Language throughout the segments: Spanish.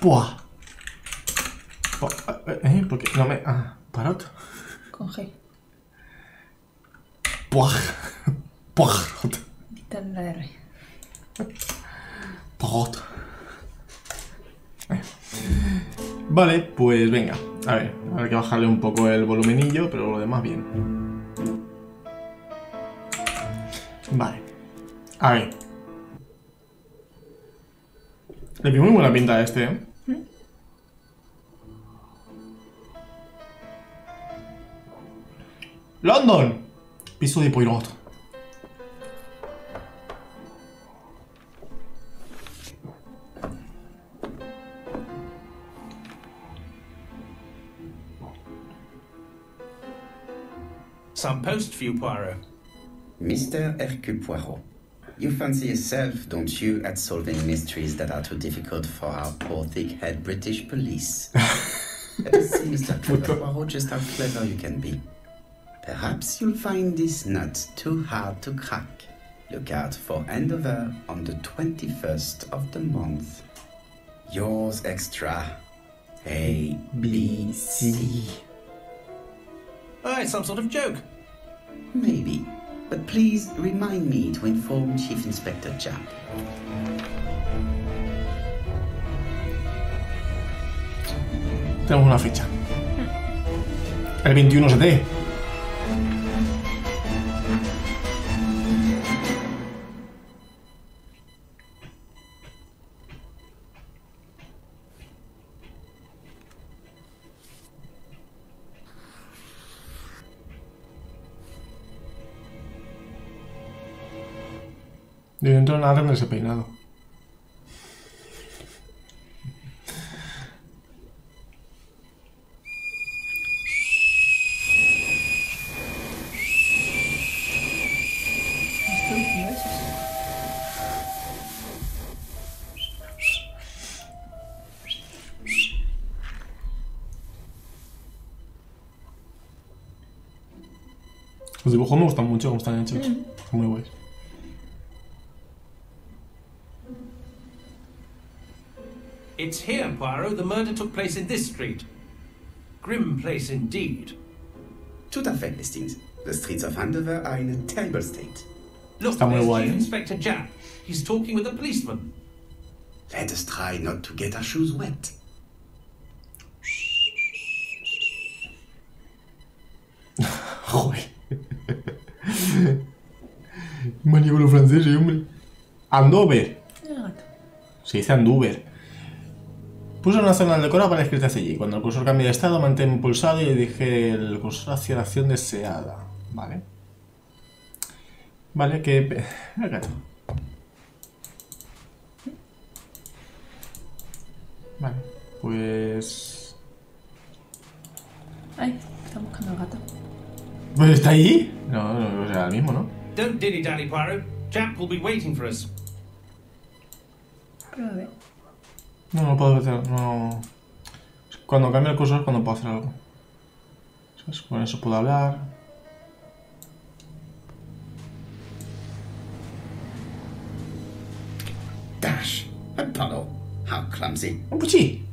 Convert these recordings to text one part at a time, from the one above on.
Buah. ¿Por qué no me...? Ah, Poirot. Con G. Poirot. Quitarle la R. Poirot. Vale, pues venga. A ver, habrá que bajarle un poco el volumenillo, pero lo demás bien. Vale. A ver. Le vi muy buena pinta a este, ¿eh? London. Piso de Poirot. Some post for you, Poirot. Mr. Hércules Poirot, you fancy yourself, don't you, at solving mysteries that are too difficult for our poor thick-head British police? Let us see, Mr. Poirot, just how clever you can be. Perhaps you'll find this nut too hard to crack. Look out for handover on the 21st of the month. Yours extra. A, B, C. Oh, it's some sort of joke. Maybe. But please remind me to inform Chief Inspector Japp. Tenemos una fecha. El 21 de. De dentro de nada en ese peinado. Los dibujos me gustan mucho como están hechos. Son muy guays. It's here, Poirot. The murder took place in this street. Grim place indeed. Tout à fait, Hastings. The streets of Andover are in a terrible state. Look, Está muy there's guay, Chief ¿eh? Inspector Japp. He's talking with a policeman. Let us try not to get our shoes wet. Joder. Maniobro francés, hombre. Andover. El gato. Se dice Andover. Puso una zona del decorado para escribirte hacia allí. Cuando el cursor cambie de estado, mantén pulsado y dirige el cursor hacia la acción deseada. Vale. Vale, que... El gato. Vale, pues... Ay, está buscando el gato. ¿Pues está ahí? No, no, o sea, el mismo, ¿no? Don't dilly-dally, Poirot. Japp will be waiting for us. Pero a ver. No, no puedo hacer... No... Cuando cambia el cursor es cuando puedo hacer algo. ¿Sabes? Con eso puedo hablar. Dash! Apollo! How clumsy. ¡Un puchi!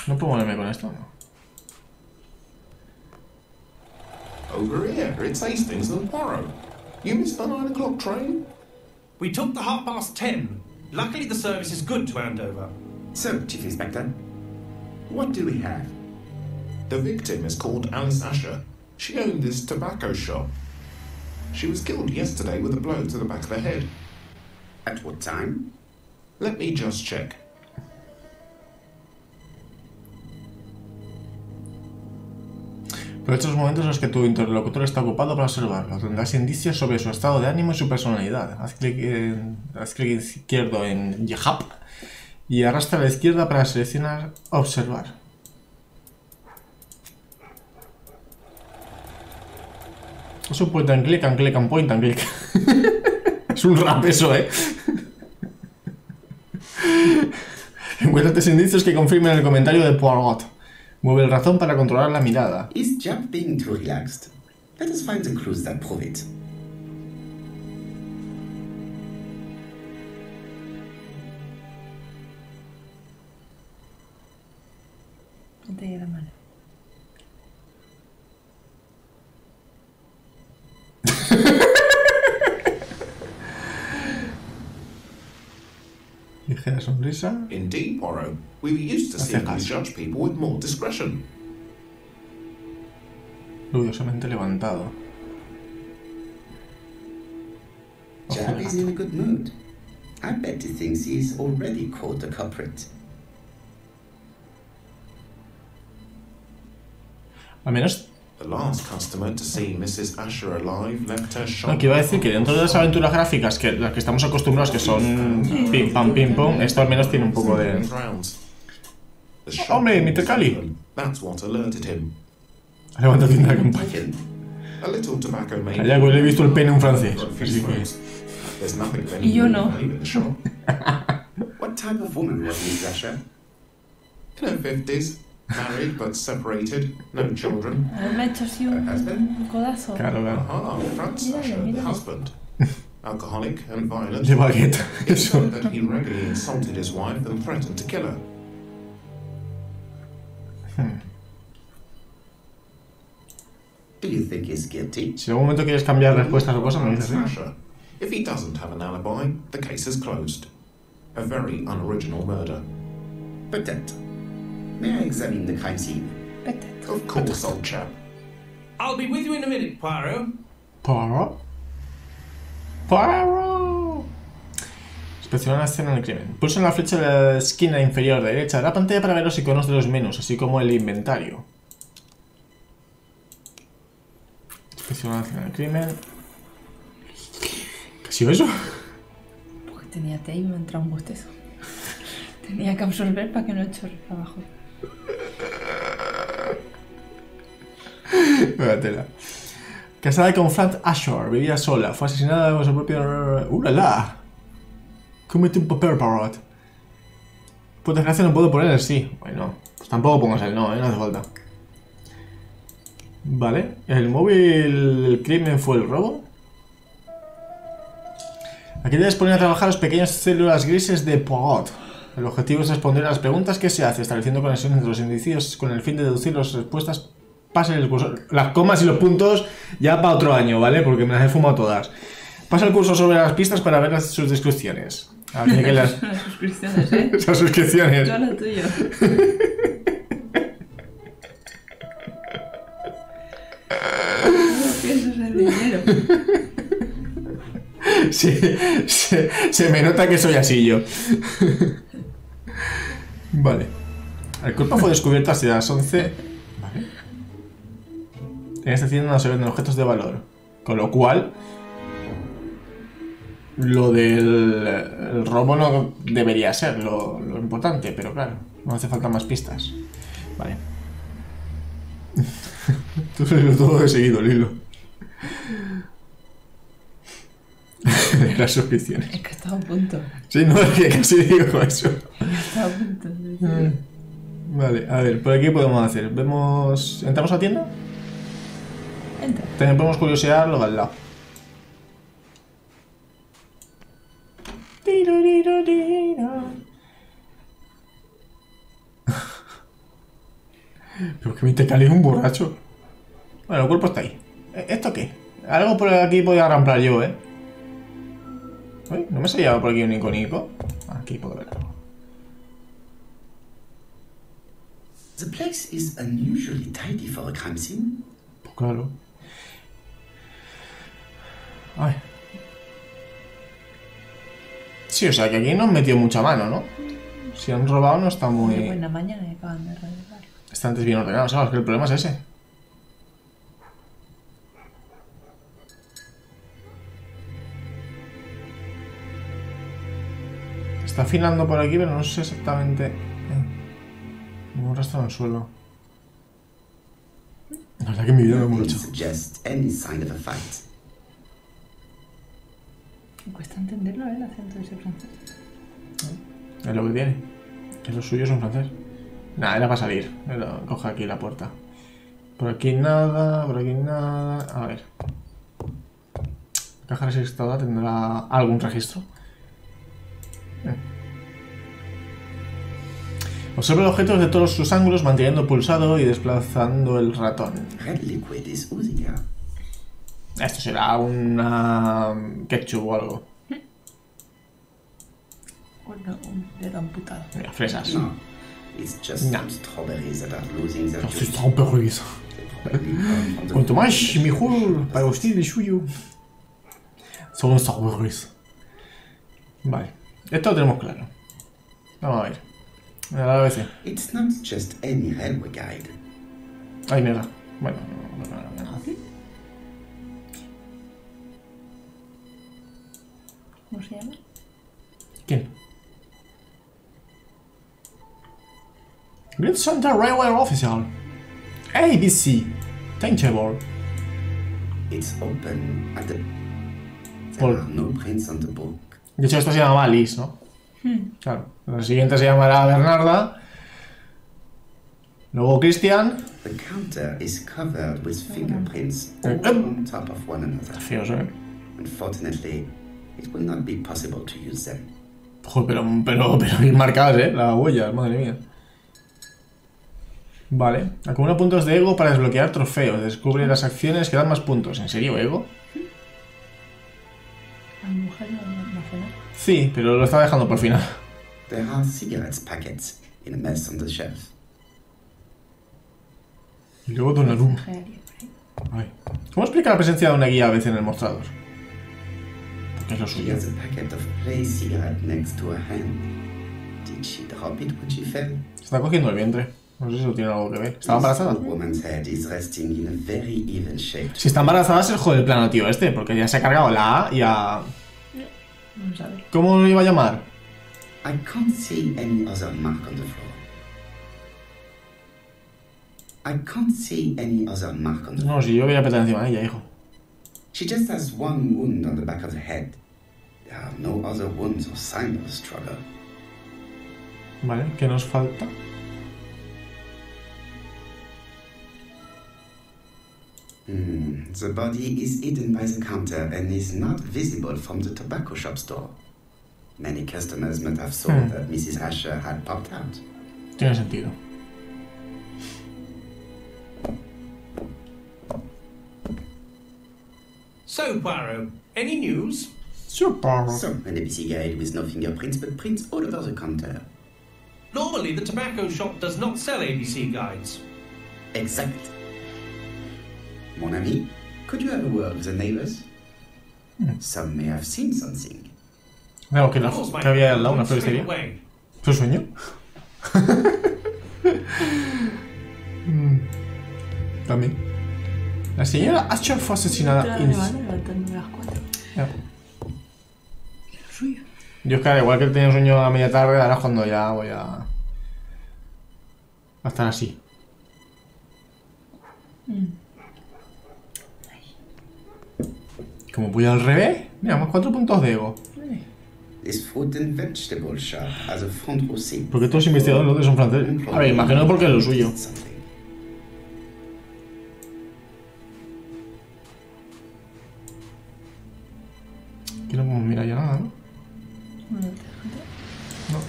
No puedo moverme con esto, ¿no? Over here, it's Hastings and Poirot. You missed the 9 o'clock train? We took the 10:30. Luckily, the service is good to Andover. So, Chief Inspector, what do we have? The victim is called Alice Asher. She owned this tobacco shop. She was killed yesterday with a blow to the back of the head. At what time? Let me just check. Aprovecha los momentos en los que tu interlocutor está ocupado para observarlo. Tendrás indicios sobre su estado de ánimo y su personalidad. Haz clic izquierdo en Yahap y arrastra a la izquierda para seleccionar observar. Es un point and click and point and click. Es un rap eso, ¿eh? Encuentra 3 indicios que confirmen el comentario de Poirot. Mueve el ratón para controlar la mirada. Is Japp being too relaxed? Let us find the clues that prove it. No te llega mal. Ligera sonrisa. Indeed, Poirot. We were used to seeing you judge people with more discretion. Rubiosamente levantado. Jab is in a good mood. I bet he thinks he's already caught the culprit. Al menos... The last customer to see Mrs. Asher alive left her shop. No, que iba a decir que dentro de las aventuras gráficas que las que estamos acostumbrados, que son pim pam, esto al menos tiene un poco de... ¡Hombre, Mr. Cali! That's what alerted him. Levanta tienda de campaña. A little tobacco made. Allá pues le he visto el pene en francés. Así que... There's nothing of Y yo no. in the shop. What type of woman was Miss Asher? In her 50s, married but separated, no children. A ver, me ha hecho así un codazo. Claro, claro. Ah, Franz Mírale, Asher, the mírale. husband. Alcoholic and violent. De baguette. It Eso. said that he regularly insulted his wife and threatened to kill her. Do you think he's guilty? Si en algún momento quieres cambiar respuestas o cosas, me dices, Franz ¿eh? Asher. If he doesn't have an alibi, the case is closed. A very unoriginal murder. Peut-être. May I examine the crime scene? Vete. Of course, old chap. I'll be with you in a minute, Poirot. Poirot. Poirot. Inspeccionar la escena del crimen. Pulsa en la flecha de la esquina inferior derecha de la pantalla para ver los iconos de los menús, así como el inventario. Inspeccionar la escena del crimen. ¿Qué ha sido eso? Porque tenía té y me ha entrado un bostezo. Tenía que absorber para que no chorre para abajo. Vaya tela. Casada con Franz Asher, vivía sola, fue asesinada por su propio... ¡La la! Comete un papel, Poirot. Por desgracia no puedo poner el sí. Bueno, pues tampoco pongas el no, no hace falta. Vale, el móvil del crimen fue el robo. Aquí debes poner a trabajar las pequeñas células grises de Poirot. El objetivo es responder a las preguntas que se hace, estableciendo conexiones entre los indicios con el fin de deducir las respuestas. Pasa el curso. Las comas y los puntos ya para otro año, ¿vale? Porque me las he fumado todas. Pasa el curso sobre las pistas para ver sus descripciones. A ver, que las... Las suscripciones, ¿eh? Esas suscripciones. Yo lo tuyo. No piensas en dinero. Sí, se me nota que soy así yo. Vale. El cuerpo fue descubierto hasta las 11. Vale. En esta tienda no se venden objetos de valor. Con lo cual, lo del el robo no debería ser lo importante, pero claro, no hace falta más pistas. Vale. Todo he seguido el hilo. De las suscripciones. Es que estaba a punto. Sí, no, es que casi digo eso. Estaba a punto. de decir. Vale, a ver, por aquí podemos hacer. Vemos. ¿Entramos a la tienda? Entra. También podemos curiosear lo de al lado. Pero que me te calienta un borracho. Bueno, el cuerpo está ahí. ¿Esto qué? Algo por aquí podía ramplar yo, ¿eh? Uy, ¿no me salía por aquí un icónico? Aquí puedo ver algo. The place is unusually tidy for a crime scene. Pues claro. Ay. Sí, o sea que aquí no han metido mucha mano, ¿no? Si han robado no está muy... Muy buena mañana y acaban de arreglar. Está antes bien ordenado, ¿sabes? Que el problema es ese. Está afinando por aquí, pero no sé exactamente... Un rastro en el suelo. La verdad que en mi vida me Nothing mucho. suggests any sign of a fight. Me cuesta entenderlo, ¿eh? El acento de ese francés. Es lo que tiene. Que lo suyo es un francés. Nada, era para salir. Coge aquí la puerta. Por aquí nada, por aquí nada. A ver. La caja registrada tendrá algún registro. Observa el objeto desde todos sus ángulos, manteniendo pulsado y desplazando el ratón. Red liquid is oozing out. Esto será una ketchup o algo. Un dedo amputado. Mira, fresas. No, it's just No. some strawberries that are losing their Esto juice. está un perjuicio. Cuanto más, mejor para usted y suyo. Son strawberries. Vale, esto lo tenemos claro. Vamos a ver. A veces. It's not just any railway guide. Ay, mierda. Bueno, no. ¿Cómo se llama? ¿Quién? Great Center Railway Official. ABC. Timetable. It's open at the... Well- There are no prints on the book. De hecho, esto se llamaba Alice, ¿no? Claro. La siguiente se llamará Bernarda. Luego Christian. The counter is covered with fingerprints Eh, all on top of one another. Feos, ¿eh? Unfortunately, it will not be possible to use them. Joder, pero bien marcadas, ¿eh? Las huellas, madre mía. Vale. Acumula puntos de ego para desbloquear trofeos. Descubre las acciones que dan más puntos. ¿En serio, ego? A mi mujer no hace nada. Sí, pero lo está dejando por final. There are cigarettes packets in a mess on the shelf. Y luego Donnarumma. Gearía por ahí. Ay. ¿Cómo explica la presencia de una guía a veces en el mostrador? Porque es lo She suyo. has a packet of play cigarette next to her hand. Did she drop it when she fell? Se está cogiendo el vientre. No sé si eso tiene algo que ver. ¿Está This embarazada? old woman's head is resting in a very even shape. Si está embarazada es el joder del plano tío este, porque ya se ha cargado la A y a... No sabe. ¿Cómo lo iba a llamar? I can't see any other mark on the floor. I can't see any other mark on the floor. No, si yo voy a petar encima de ella, hijo. She just has one wound on the back of the head. There are no other wounds or signs of struggle. Vale, ¿qué nos falta? The body is hidden by the counter and is not visible from the tobacco shop store. Many customers might have thought that Mrs. Asher had popped out. Tiene sentido. So, Poirot, any news? Super. So, an ABC guide with no fingerprints but prints all over the counter. Normally, the tobacco shop does not sell ABC guides. Exact. Mon ami, could you have a word with the neighbors? Some may have seen something. Claro, que, Of course, my que había al lado una straight floristería. away. ¿Su sueño? También. La señora Asher fue asesinada. Levantándome a las 4. Ya. Y lo suyo. Yo es que igual que tenía un sueño a media tarde, ahora es cuando ya voy a estar así. Como voy al revés, mira, más 4 puntos de ego. This fruit and vegetable shop has a front row seat. Porque todos los investigadores los son franceses. A ver, imagino porque es lo suyo. Something. Aquí no podemos mirar ya nada, ¿no? No.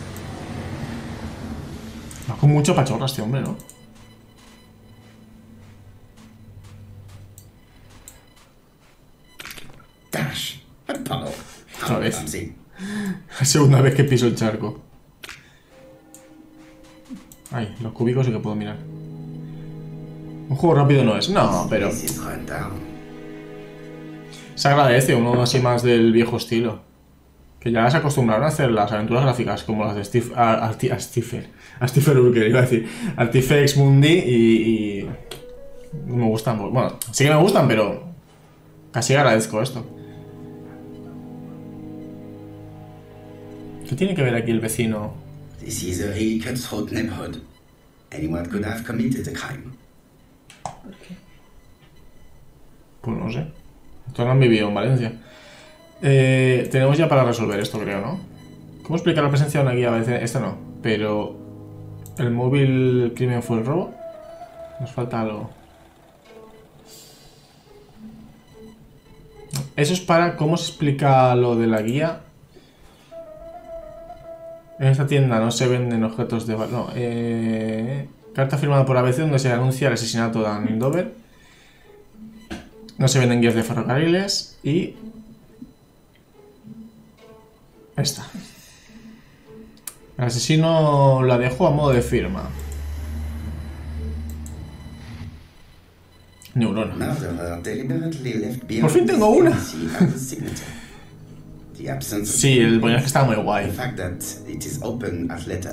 Va con mucho pachorra este hombre, ¿no? Dash! A puddle. Otra vez. Clumsy. La segunda vez que piso el charco. Ay, los cúbicos sí que puedo mirar. Un juego rápido no es. No, pero This is run down. se agradece uno así más del viejo estilo. Que ya se acostumbraron a hacer las aventuras gráficas como las de Stephen Urkel, iba a decir. Artifex Mundi y no me gustan. Bueno, sí que me gustan, pero casi agradezco esto. ¿Qué tiene que ver aquí el vecino? This is a really cutthroat neighborhood. Anyone could have committed a crime. ¿Por qué? Pues no sé. Estos no han vivido en Valencia. Tenemos ya para resolver esto, creo, ¿no? ¿Cómo explicar la presencia de una guía? A veces esto no. Pero... ¿el móvil crimen fue el robo? Nos falta algo. Eso es para cómo se explica lo de la guía. En esta tienda no se venden objetos de valor. No, carta firmada por ABC donde se anuncia el asesinato de Andover. No se venden guías de ferrocarriles. Y... esta. El asesino la dejó a modo de firma. Neurona. Por fin tengo una. Sí, el poñaje estaba muy guay.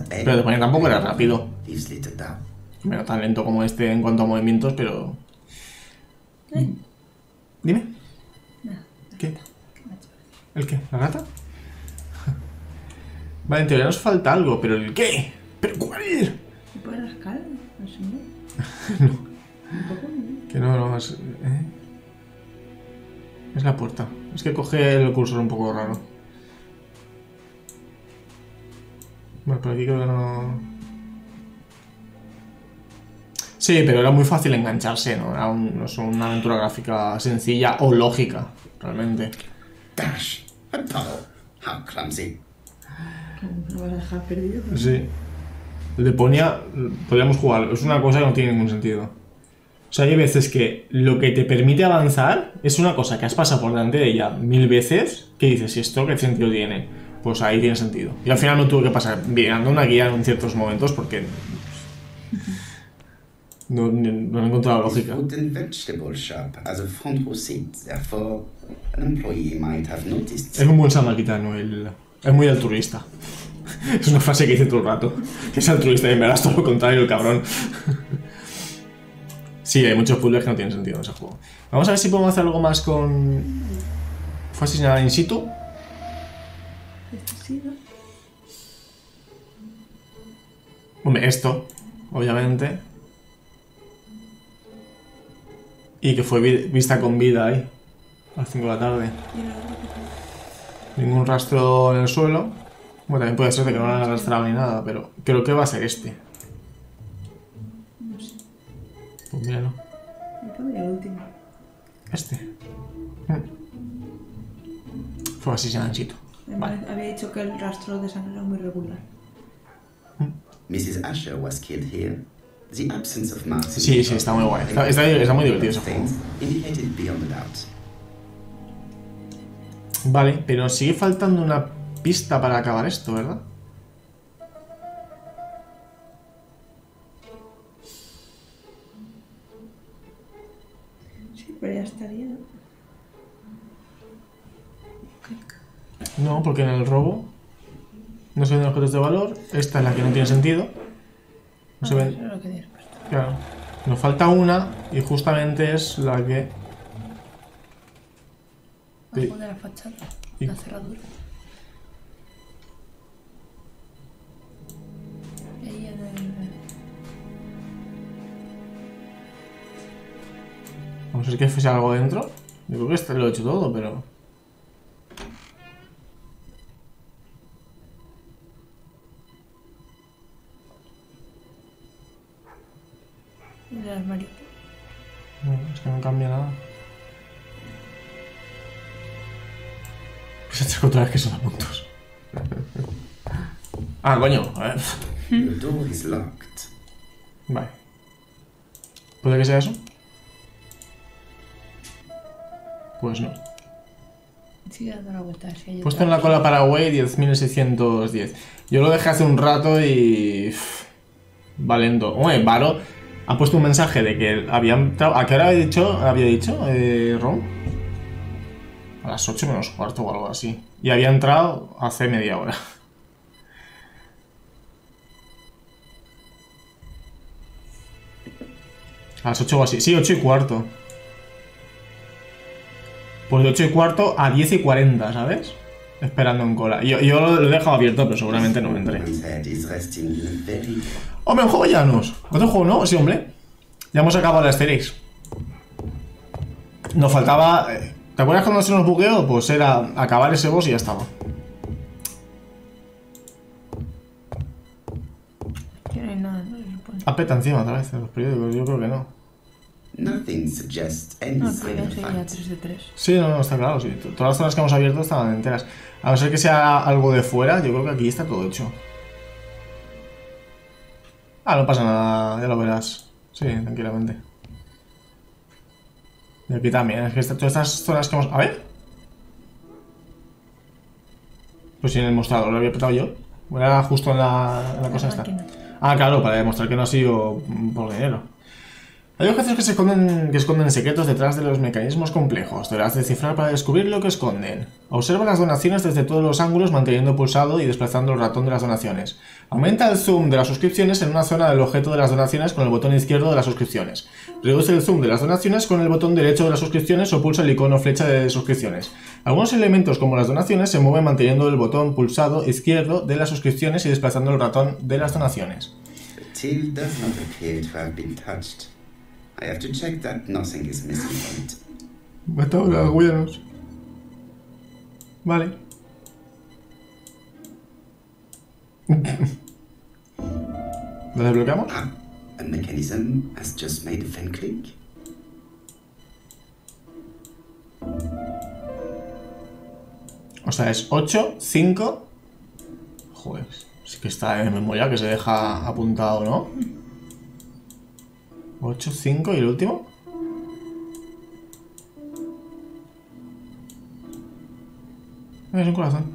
Pero el poñaje tampoco era rápido. No tan lento como este en cuanto a movimientos, pero... Dime. ¿Qué? ¿El qué? ¿La rata? Vale, en teoría nos falta algo, pero ¿el qué? ¿Pero cuál? ¿Se puede rascar? No sé. No. Que no, es... Es la puerta. Es que coge el cursor un poco raro. Bueno, por aquí creo que no... Sí, pero era muy fácil engancharse, ¿no? Era no es una aventura gráfica sencilla o lógica, realmente. Dash, how clumsy. ¿Lo vas a dejar perdido? Sí. El de Ponia, podríamos jugar. Es una cosa que no tiene ningún sentido. O sea, hay veces que lo que te permite avanzar es una cosa que has pasado por delante de ella 1000 veces, que dices, ¿y esto qué sentido tiene? Pues ahí tiene sentido. Y al final no tuve que pasar mirando una guía en ciertos momentos porque no he encontrado lógica. Es un buen samaritano, es muy altruista. Es una frase que dice todo el rato. Que es altruista y en verdad es todo lo contrario, el cabrón. Sí, hay muchos puzzles que no tienen sentido en ese juego. Vamos a ver si podemos hacer algo más con... ¿Fue asesinada in situ? Hombre, esto, obviamente. Y que fue vista con vida ahí, a las 5 de la tarde. Ningún rastro en el suelo. Bueno, también puede ser de que no la han arrastrado ni nada, pero creo que va a ser este. No sé. Pues míralo. Me pondría el último. Este. Fue asesinada in situ. Vale. Había dicho que el rastro de sangre era muy regular. Mrs. Asher was killed here. The absence of marks. Sí, está muy guay. Está muy divertido ese juego. Indicated beyond a doubt. Vale, pero sigue faltando una pista para acabar esto, ¿verdad? Sí, pero ya estaría. No, porque en el robo no se venden objetos de valor. Esta es la que no tiene sentido. No se ven. Eso es lo que tienes puesto. Claro. Nos falta una y justamente es la que... Abajo de la fachada. Y- La cerradura. Ahí en el... Vamos a ver que fuese algo dentro. Yo creo que este lo he hecho todo, pero... En el armario. No, es que no cambia nada. Pues he otra vez que son puntos. Ah, coño, a ver. The door is locked. Vale. ¿Puede que sea eso? Pues no. Sigue dando la vuelta. Si hay Puesto en otra. la cola Paraguay 10.610. Yo lo dejé hace un rato y... va lento. Oye, Varo ha puesto un mensaje de que había entrado... ¿A qué hora había dicho Ron? A las 8 menos cuarto o algo así. Y había entrado hace media hora. A las 8 o así. Sí, 8 y cuarto. Pues de 8 y cuarto a 10 y 40, ¿sabes? Esperando en cola. Yo lo he dejado abierto, pero seguramente no entré. His head is resting in a very... Hombre, un juego ya nos. ¿Otro juego no? Sí, hombre. Ya hemos acabado la series. Nos faltaba... ¿Te acuerdas cuando se nos bugueó? Pues era acabar ese boss y ya estaba. Que no hay nada, no se supone. Apeta encima otra vez en los periódicos. Yo creo que no. Nothing suggests any No, sign pero of sería fight. 3 de 3. Sí, no, está claro. Sí. Todas las zonas que hemos abierto estaban enteras. A no ser que sea algo de fuera, yo creo que aquí está todo hecho. Ah, no pasa nada, ya lo verás. Sí, tranquilamente. Y aquí también, es que todas estas zonas que hemos... A ver. Pues si en el mostrador lo había apretado yo. Era justo en la cosa esta. Ah, claro, para demostrar que no ha sido por dinero. Hay objetos que esconden secretos detrás de los mecanismos complejos. Deberás descifrar para descubrir lo que esconden. Observa las donaciones desde todos los ángulos manteniendo pulsado y desplazando el ratón de las donaciones. Aumenta el zoom de las suscripciones en una zona del objeto de las donaciones con el botón izquierdo de las suscripciones. Reduce el zoom de las donaciones con el botón derecho de las suscripciones o pulsa el icono flecha de suscripciones. Algunos elementos como las donaciones se mueven manteniendo el botón pulsado izquierdo de las suscripciones y desplazando el ratón de las donaciones. Till does not appear to have been touched. I have to check that nothing is missing from it. Matado los hueonos. Vale. ¿Lo desbloqueamos? Ah, a mechanism has just made a fan click. O sea, es 8, 5... Joder, sí que está en memoria que se deja apuntado, ¿no? 8, 5 y el último. Es un corazón.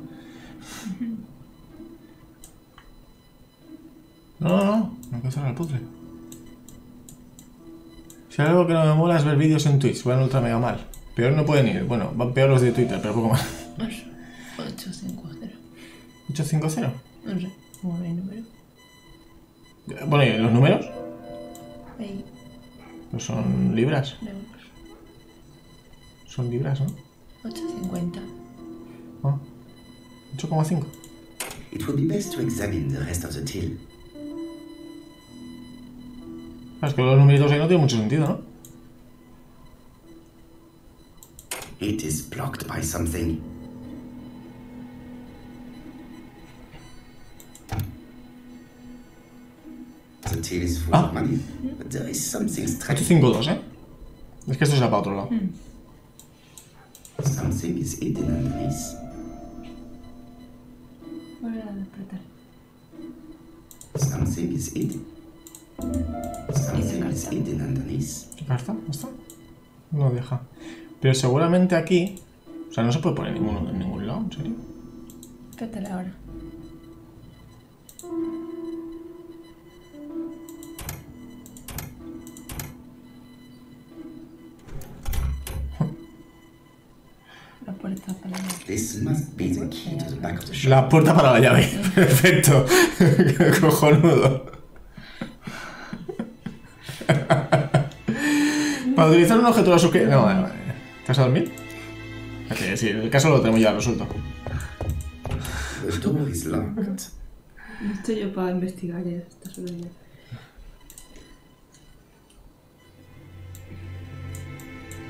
No hay que cerrar el puzzle. Si hay algo que no me mola es ver vídeos en Twitch, van ultra mega mal. Peor no pueden ir, bueno, van peor los de Twitter, pero poco más. 850. 850. No sé, ¿cómo ve el número? Bueno, ¿y los números? Ahí, Pues son libras. euros. Son libras, ¿no? 850. Ah, 8,5. It would be best to examine the rest of the till. Es que los numeritos ahí no tienen mucho sentido, ¿no? It is blocked by something. The till is full of money, but there is something strange. 852, ¿eh? Es que esto será para otro lado. Something is hidden underneath. Vuelve a despertar. Something is hidden. Something is hidden underneath. ¿Qué carta? ¿Esta? No deja. Pero seguramente aquí... O sea, no se puede poner ninguno en ningún lado, ¿en serio? Espérate ahora. La puerta para la... This must be the key to the back of the shop. La puerta para la llave. Perfecto. Cojonudo. Para utilizar un objeto de la suscripción... No, vale. ¿Te vas a dormir? Ok, sí, el caso lo tenemos ya resuelto. The door is locked. No estoy yo para investigar ya, está solo yo.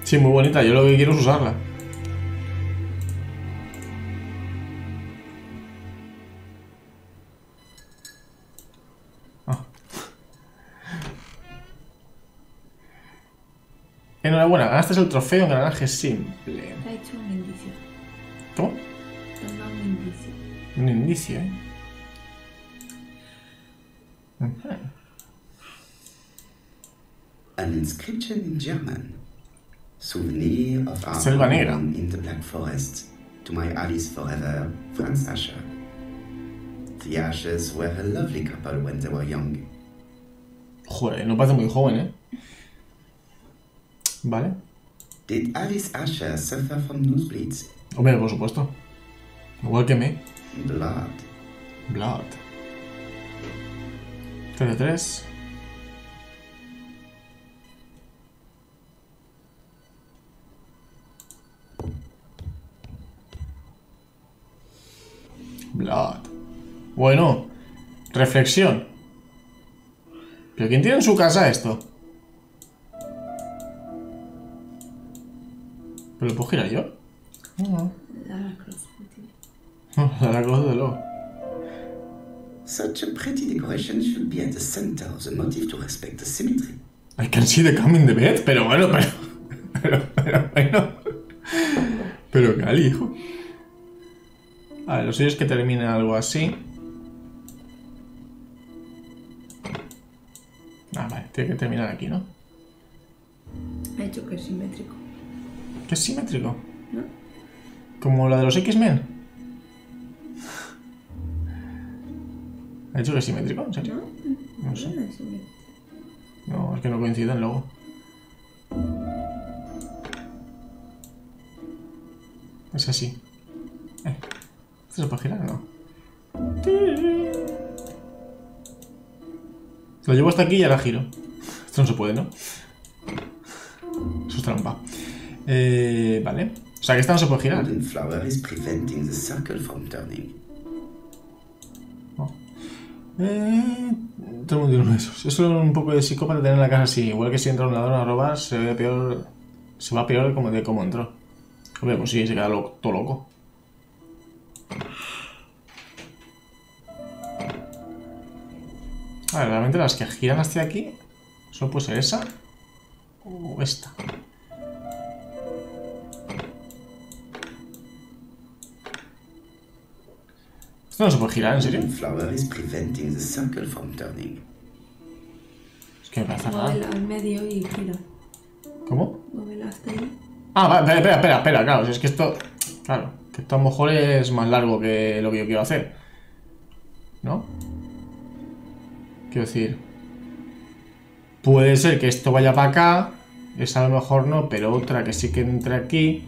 Sí, muy bonita. Yo lo que quiero es usarla. Enhorabuena, ganaste el trofeo engranaje simple. Te ha hecho un indicio. ¿Cómo? Te han dado un indicio. Un indicio, ¿eh? An inscription in German. Souvenir of our Selva Negra. home in the Black Forest. To my Alice forever, Franz Asher. The Ashers were a lovely couple when they were young. Joder, no parece muy joven, ¿eh? Vale. Did Alice Asher suffer from nosebleeds? Hombre, por supuesto. Igual que me. Blood. Blood. 3 Blood. Bueno, reflexión. ¿Pero quién tiene en su casa esto? ¿Pero lo puedo girar yo? No. La cruz. La cruz de luego. Such a pretty decoration should be at the center of the motif to respect the symmetry. I can see the coming in the bed. Pero bueno, bueno. Pero Cali, hijo. A ver, lo suyo es que termine algo así. Ah, vale, tiene que terminar aquí, ¿no? Ha dicho que es simétrico. ¿Qué es simétrico? ¿No? ¿Como la de los X-Men? ¿Ha dicho que es simétrico? ¿En serio? No, No sé. no es simétrico. No, es que no coinciden luego. Es así. ¿Esto se puede girar o no? Lo llevo hasta aquí y ahora giro. Esto no se puede, ¿no? Eso es trampa. Vale. O sea que esta no se puede girar. Golden flower is preventing the circle from turning. No. Todo el mundo tiene uno de esos. Eso es un poco de psicópata tener en la casa así. Igual que si entra un ladrón a robar, se ve peor. Se va peor como de cómo entró. Hombre, pues sí, se queda todo loco. A ver, realmente las que giran hacia aquí solo puede ser esa o esta. Esto no se puede girar, ¿en serio? Golden flower is preventing the circle from turning. Es que me parece raro. Muévela al medio y gira. ¿Cómo? Muévela hasta ahí. Ah, vale, espera, claro, si es que esto... Claro, que esto a lo mejor es más largo que lo que yo quiero hacer. ¿No? Quiero decir... Puede ser que esto vaya para acá, esa a lo mejor no, pero otra que sí que entre aquí...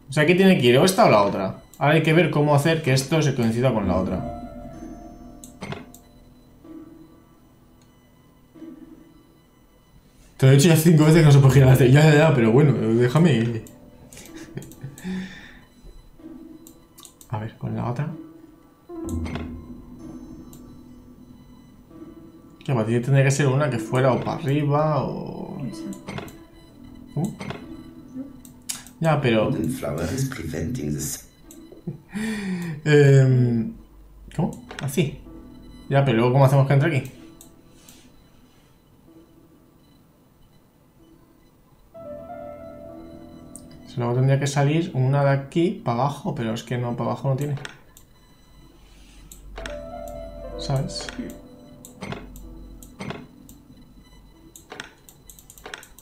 O sea, aquí tiene que ir o esta o la otra. Ahora hay que ver cómo hacer que esto se coincida con la otra. Te lo he dicho ya 5 veces que no se puede girar. Ya, pero bueno, déjame. A ver, con la otra. Que para ti tendría que ser una que fuera o para arriba o... Esa. ¿Cómo? Ya, pero... Golden flower is preventing the... ¿Cómo? Así. Ya, pero luego ¿cómo hacemos que entre aquí? Luego tendría que salir una de aquí para abajo, pero es que no, para abajo no tiene. ¿Sabes?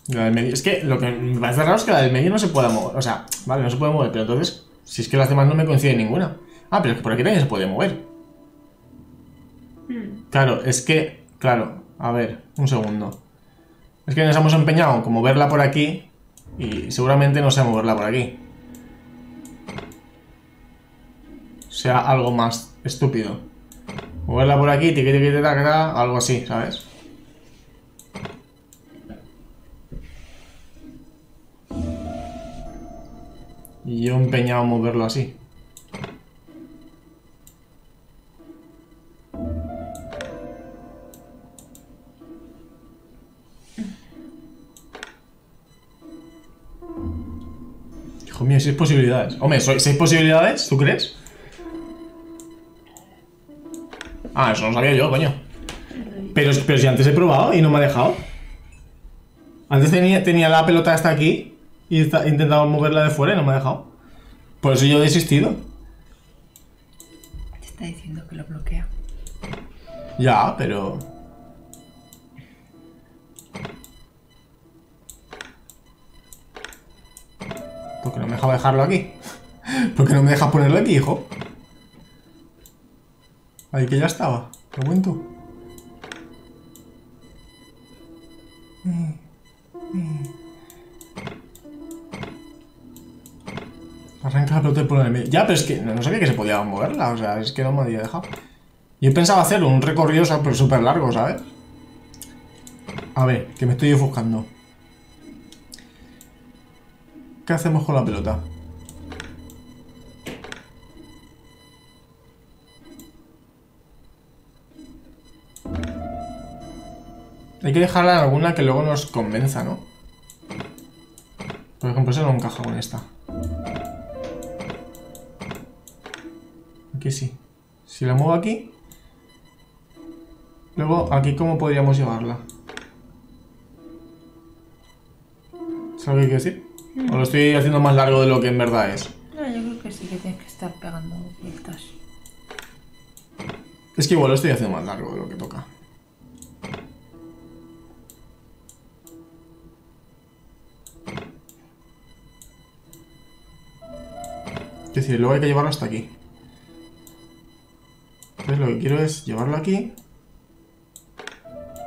La del medio, es que lo que me parece raro es que la del medio no se pueda mover. O sea, vale, no se puede mover, pero entonces, si es que las demás no me coinciden ninguna. Ah, pero es que por aquí también se puede mover. Claro, es que... Claro, a ver, un segundo. Es que nos hemos empeñado como verla por aquí y seguramente no sé moverla por aquí. Sea algo más estúpido. Moverla por aquí, algo así, ¿sabes? Y yo empeñado en moverlo así. Hijo mío, 6 posibilidades. Hombre, 6 posibilidades, ¿tú crees? Ah, eso no sabía yo, coño. Pero si antes he probado y no me ha dejado. Antes tenía la pelota hasta aquí y he intentado moverla de fuera y no me ha dejado. Por eso yo he desistido. Te está diciendo que lo bloquea. Ya, pero... ¿Por qué no me deja dejarlo aquí? ¿Por qué no me dejas ponerlo aquí, hijo? Ahí que ya estaba. Lo cuento. Arranca la pelota y ponla en el medio. Ya, pero es que no sabía que se podía moverla. O sea, es que no me había dejado. Yo pensaba hacer un recorrido súper largo, ¿sabes? A ver, que me estoy ofuscando. ¿Qué hacemos con la pelota? Hay que dejarla en alguna que luego nos convenza, ¿no? Por ejemplo, esa no encaja con esta. Aquí sí. Si la muevo aquí... Luego, aquí, ¿cómo podríamos llevarla? ¿Sabes lo que quiero decir? ¿O lo estoy haciendo más largo de lo que en verdad es? No, yo creo que sí que tienes que estar pegando vueltas. Es que igual lo estoy haciendo más largo de lo que toca. decir, luego hay que llevarlo hasta aquí. Entonces lo que quiero es llevarlo aquí.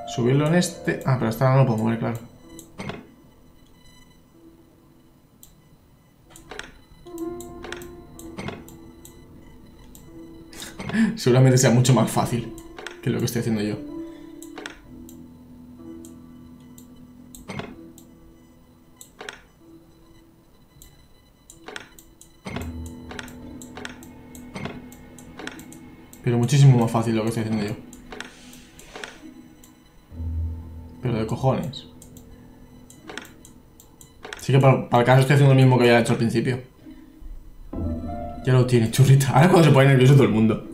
Subirlo en este... Ah, pero esta no lo puedo mover, claro. Seguramente sea mucho más fácil que lo que estoy haciendo yo. Pero muchísimo más fácil lo que estoy haciendo yo. Pero de cojones. Así que para el caso estoy haciendo lo mismo que había hecho al principio. Ya lo tiene, churrita. Ahora cuando se pone nervioso todo el mundo.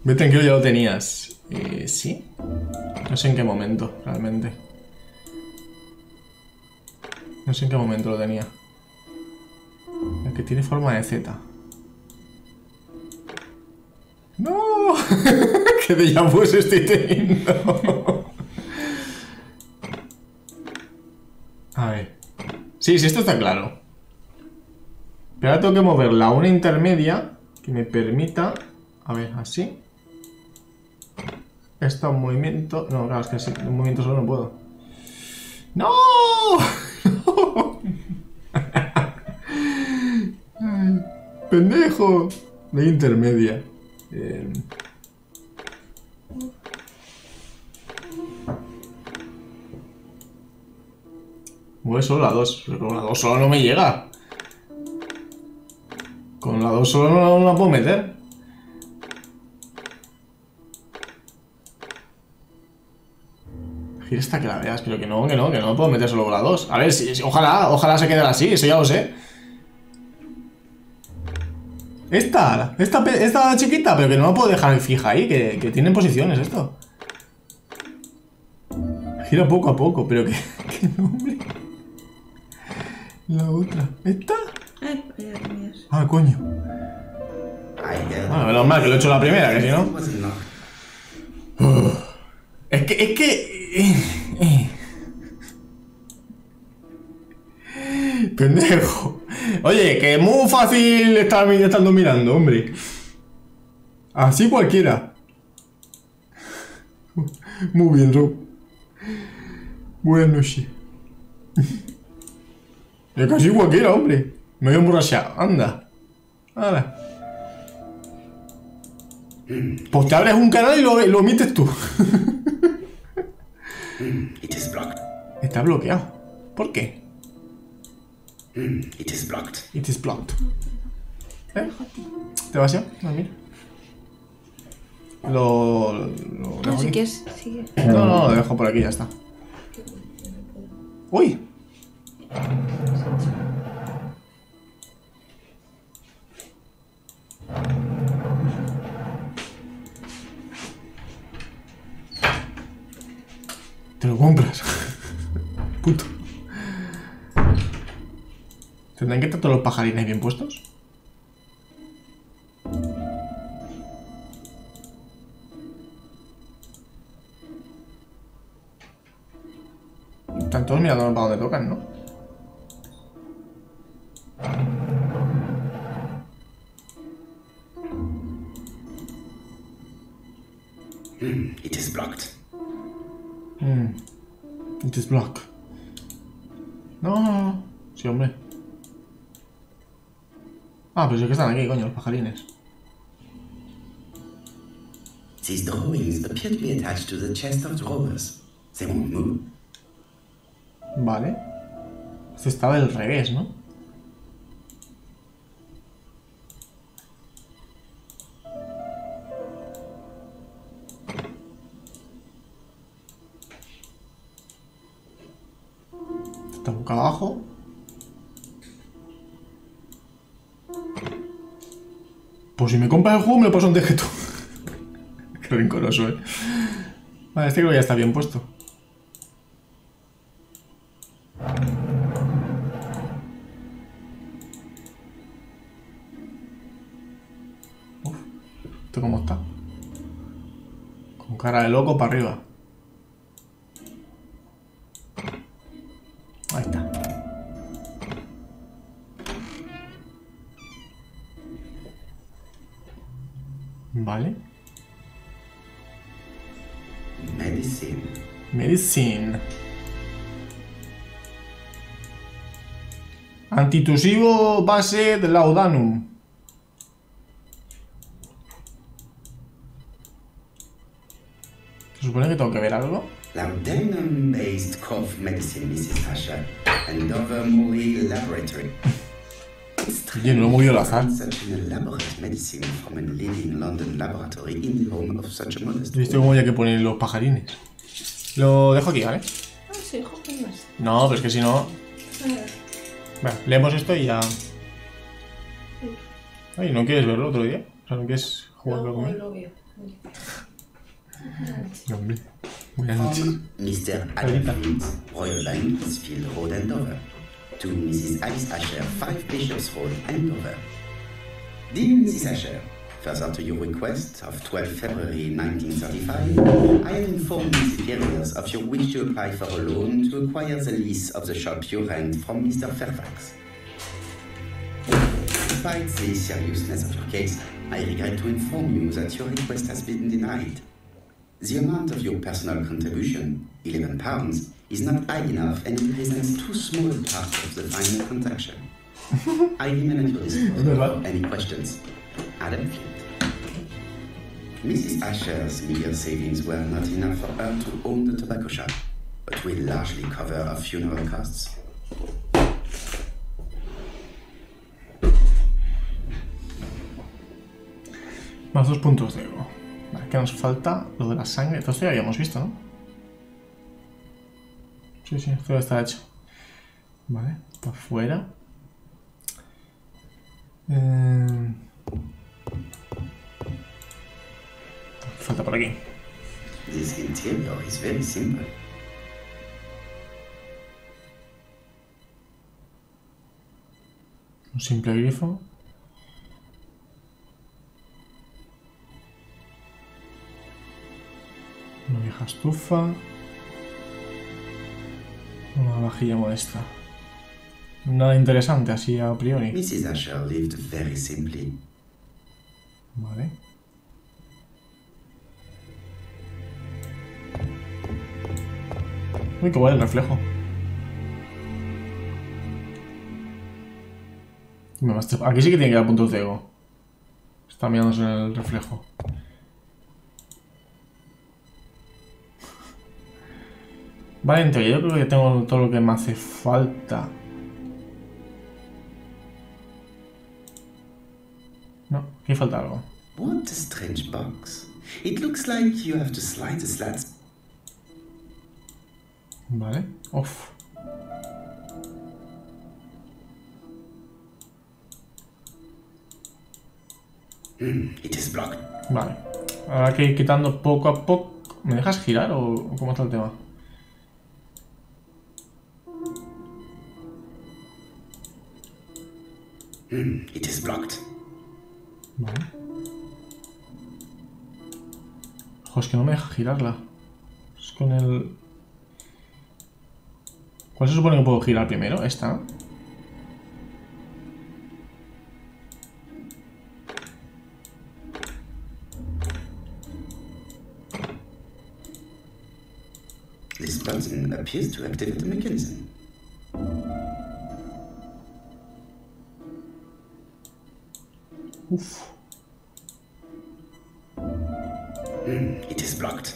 Ve tranquilo, ya lo tenías. ¿Sí? No sé en qué momento, realmente. No sé en qué momento lo tenía. El que tiene forma de Z. ¡No! ¡Qué déjà vu estoy teniendo! A ver. Sí, esto está claro. Pero ahora tengo que moverla a una intermedia que me permita... A ver, así. Esto es un movimiento... No, claro, es que así, un movimiento solo no puedo. ¡No! Ay, ¡pendejo! De intermedia. Mueve solo la 2, pero con la 2 solo no me llega. Con la 2 solo no la puedo meter. Gira hasta que la veas, pero que no puedo meter solo con la 2. A ver, si, ojalá se quede así, eso ya lo sé. Esta chiquita, pero que no la puedo dejar fija ahí, que tiene posiciones esto. Gira poco a poco, pero que no, hombre. La otra. ¿Esta? Ah, coño. Bueno, menos mal que lo he hecho la primera, que si no... Es que... Pendejo. Oye, que es muy fácil estar mirando, hombre. Así cualquiera. Muy bien, Rob. Buenas noches. Es casi cualquiera, hombre. Me voy a emborrachar. Anda. Ahora. Pues te abres un canal y lo emites tú. Está bloqueado. ¿Por qué? It is blocked. ¿Eh? ¿Te vas ya? No, mira. Lo No, si quieres, sigue. No, lo dejo por aquí, ya está. ¡Uy! Te lo compras. Puto. ¿Tendrán que estar todos los pajarines bien puestos? Están todos mirando para donde tocan, ¿no? It is blocked. It is blocked. No. Sí, hombre. Ah, pero sí que están aquí, coño, los pajarines. These drawings appear to be attached to the chest of drawers. They won't move. Vale. Esto estaba del revés, ¿no? Está boca abajo. Pues si me compras el juego me lo paso antes que tú. Qué rencoroso, ¿eh? Vale, este creo que ya está bien puesto. Uf, ¿esto cómo está? Con cara de loco para arriba. Ahí está. Vale. Medicine. Medicine. Antitusivo base de laudanum. ¿Se supone que tengo que ver algo? Laudanum-based cough medicine, Mrs. Asher, and Dover-Murray Laboratory. Oye, no he movido el azar. Such an elaborate medicine from a leading London laboratory in the home of such a modest. He visto cómo hay que poner los pajarines. Lo dejo aquí, ¿vale? Ah, sí, hijo, ¿qué más? No, pero es que si no... Bueno, leemos esto y ya... Ay, ¿no quieres verlo otro día? O sea, ¿no quieres jugarlo conmigo? Lo veo. No, hombre. Buenas noches. Mr. Adam Flint, Royal Line, Eastfield Road, Andover. To Mrs. Alice Asher, 5 Bishops Road, Andover. Dear Mrs. Asher, further to your request of 12 February 1935, I have informed the superiors of your wish to apply for a loan to acquire the lease of the shop you rent from Mr. Fairfax. Despite the seriousness of your case, I regret to inform you that your request has been denied. The amount of your personal contribution, £11, is not high enough and represents too small a part of the final transaction. I remain at your disposal for any questions. Adam Flint. Mrs. Asher's meager savings were not enough for her to own the tobacco shop, but will largely cover her funeral costs. Más 2 puntos de ego. Vale, ¿qué nos falta? Lo de la sangre. Esto ya habíamos visto, ¿no? Sí, sí, esto ya está hecho. Vale, para afuera. Falta por aquí. This interior is very simple. Un simple grifo. Una vieja estufa. Una vajilla modesta. Nada interesante así a priori. Mrs. Asher lived very simply. Vale. Uy, qué guay el reflejo. Aquí sí que tiene que dar puntos de ego. Está mirándose en el reflejo. Vale, en teoría yo creo que tengo todo lo que me hace falta. No, aquí falta algo. What a strange box. It looks like you have to slide the slats. Vale, off. It is blocked. Vale, ahora hay que ir quitando poco a poco. ¿Me dejas girar o cómo está el tema? It is blocked. Vale. Ojo, es que no me deja girarla. Es con el... ¿Cuál se supone que puedo girar primero? Esta. This button appears to activate the mechanism. Uf. It is blocked.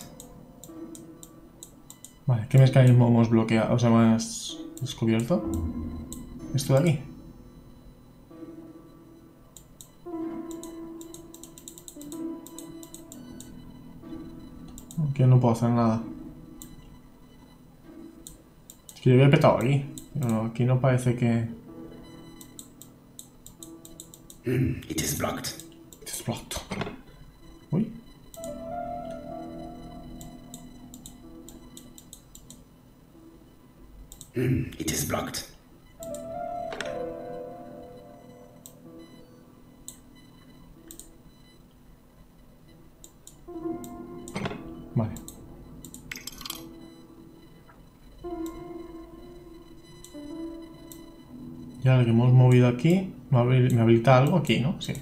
Vale, ¿qué mecanismo hemos bloqueado? O sea, hemos descubierto. Esto de aquí. Aquí no puedo hacer nada. Es que yo había petado aquí. Pero aquí no parece que... It is blocked. It is blocked. Uy. It is blocked. Vale. Y ahora que hemos movido aquí, me habilita algo aquí, ¿no? Sí.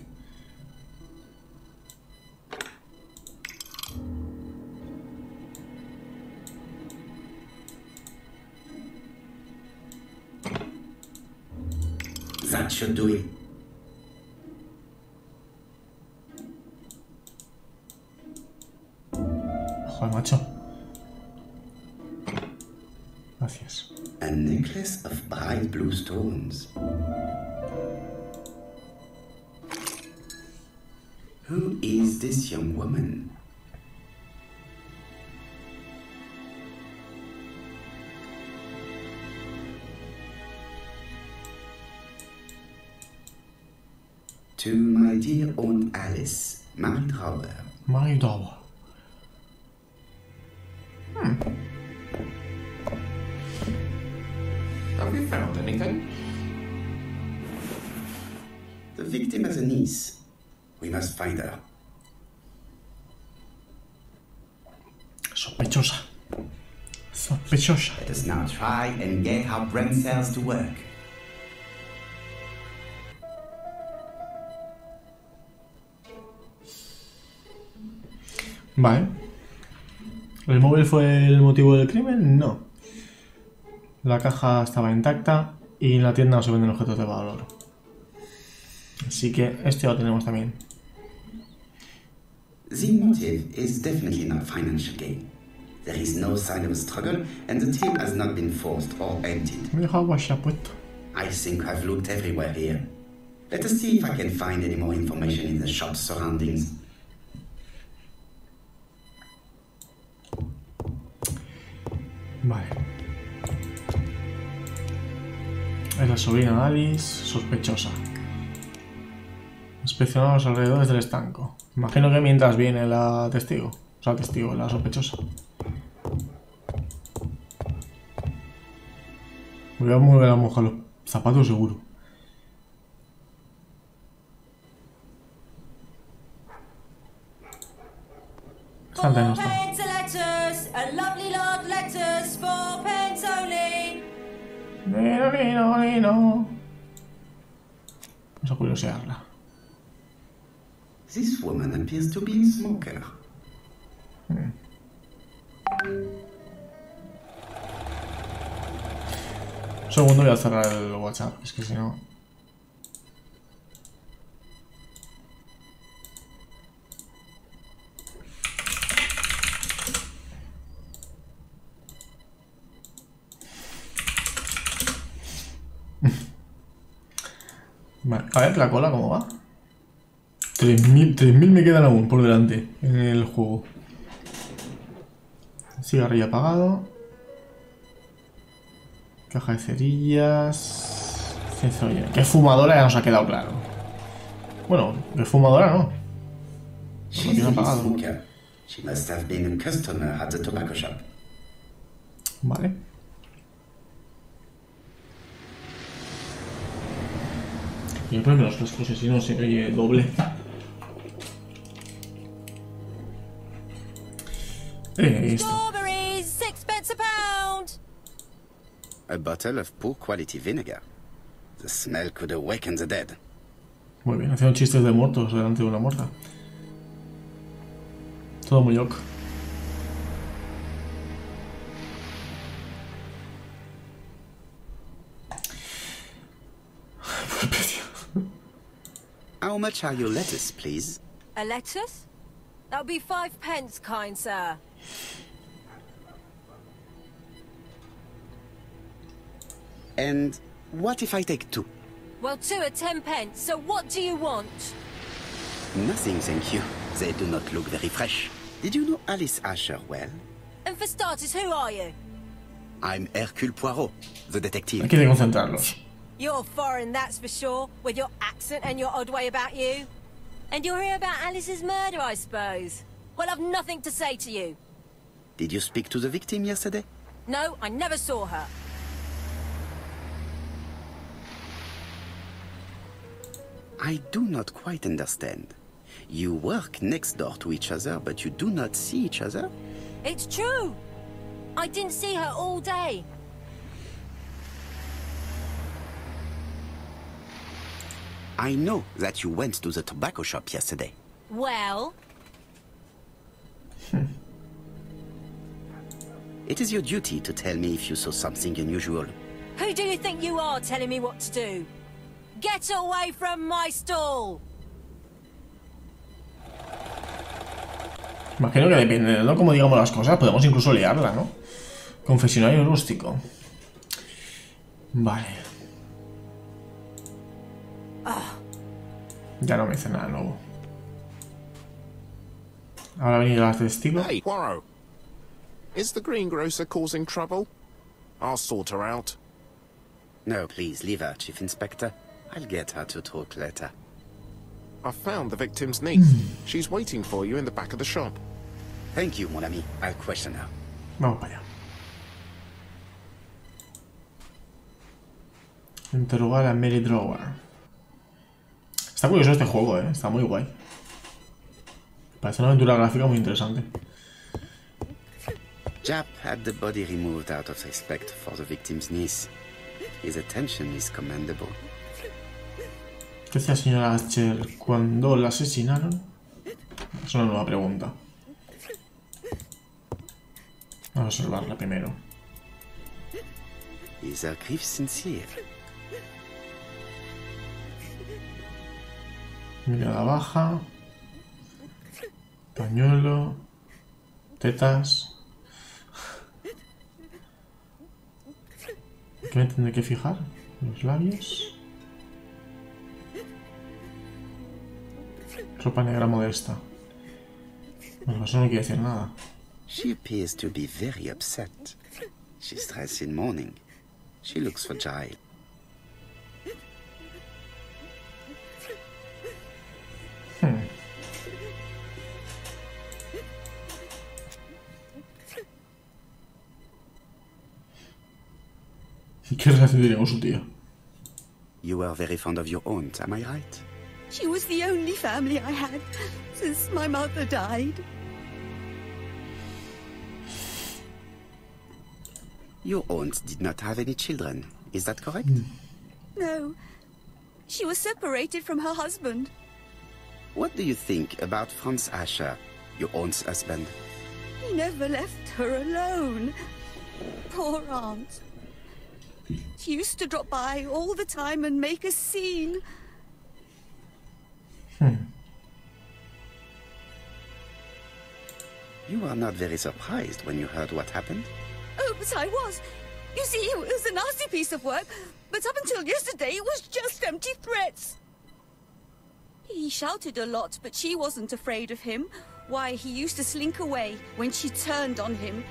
What you're doing? Joder, macho. Gracias. A necklace of bright blue stones. Who is this young woman? To my dear Aunt Alice, Mary Drower. Mary Drower. Have you found anything? The victim has a niece. We must find her. Sospechosa. Sospechosa. Let us now try and get our brain cells to work. Vale. ¿El móvil fue el motivo del crimen? No. La caja estaba intacta y en la tienda no se venden objetos de valor. Así que este lo tenemos también. The motive is definitely not financial gain. There is no sign of a struggle, and the tip has not been forced or emptied. Me he dejado agua ya puesto. I think I've looked everywhere here. Let us see if I can find any more information in the shop's surroundings. Vale. Es la sobrina de Alice, sospechosa. Inspeccionar los alrededores del estanco. Imagino que mientras viene la testigo. O sea, testigo, la sospechosa. Voy a mover a mojar los zapatos seguro. Santa no está. No. Vamos a curiosearla. This woman appears to be a smoker. Un segundo, voy a cerrar el WhatsApp, es que si no... Vale, a ver la cola cómo va. 3000 me quedan aún por delante en el juego. Cigarrillo apagado. Caja de cerillas. Cenzolla. ¿Qué fumadora? Ya nos ha quedado claro. Bueno, ¿qué fumadora no? She's a smoker. She must have been a customer at the tobacco shop. Vale. Yo creo que los asesinos se oye doble. Esto. Strawberries, 6 a pound. A bottle of poor quality vinegar. The smell could awaken the dead. Muy bien, haciendo chistes de muertos delante de una muerta. Todo muy ok. How much are your lettuce, please? A lettuce? That'll be 5 pence, kind sir. And what if I take 2? Well, 2 are 10 pence, so what do you want? Nothing, thank you. They do not look very fresh. Did you know Alice Asher well? And for starters, who are you? I'm Hércules Poirot, the detective. Hay que concentrarlos. You're foreign, that's for sure, with your accent and your odd way about you. And you're here about Alice's murder, I suppose. Well, I've nothing to say to you. Did you speak to the victim yesterday? No, I never saw her. I do not quite understand. You work next door to each other, but you do not see each other? It's true. I didn't see her all day. I know that you went to the tobacco shop yesterday. Well? It is your duty to tell me if you saw something unusual. Who do you think you are telling me what to do? Get away from my stall! Imagino que depende, ¿no? Como digamos las cosas, podemos incluso liarla, ¿no? Confesionario rústico. Vale. Ya no me dice nada nuevo. Ahora ha venido la testigo. Hey, Poirot. Is the greengrocer causing trouble? I'll sort her out. No, please, leave her, Chief Inspector. I'll get her to talk later. I found the victim's niece. She's waiting for you in the back of the shop. Thank you, mon ami. I'll question her. Vamos para allá. Interrogar a Mary Drower. Está curioso este juego, ¿eh? Está muy guay. Parece una aventura gráfica muy interesante. Jap had the body removed out of respect for the victim's niece. His attention is commendable. ¿Qué hacía señora Asher cuando la asesinaron? Es una nueva pregunta. Vamos a observarla primero. Is her grief sincere? Mirada baja. Pañuelo. Tetas. ¿Qué me tendré que fijar? Los labios. Ropa negra modesta. Bueno, eso no quiere decir nada. She appears to be very upset. She's dressed in mourning. She looks fragile. ¿Qué relación tiene con su tía? You were very fond of your aunt, am I right? She was the only family I had since my mother died. Your aunt did not have any children, is that correct? No. She was separated from her husband. What do you think about Franz Asher, your aunt's husband? He never left her alone. Poor aunt. She used to drop by all the time and make a scene. You are not very surprised when you heard what happened? Oh, but I was. You see, it was a nasty piece of work, but up until yesterday it was just empty threats. He shouted a lot, but she wasn't afraid of him. Why, he used to slink away when she turned on him.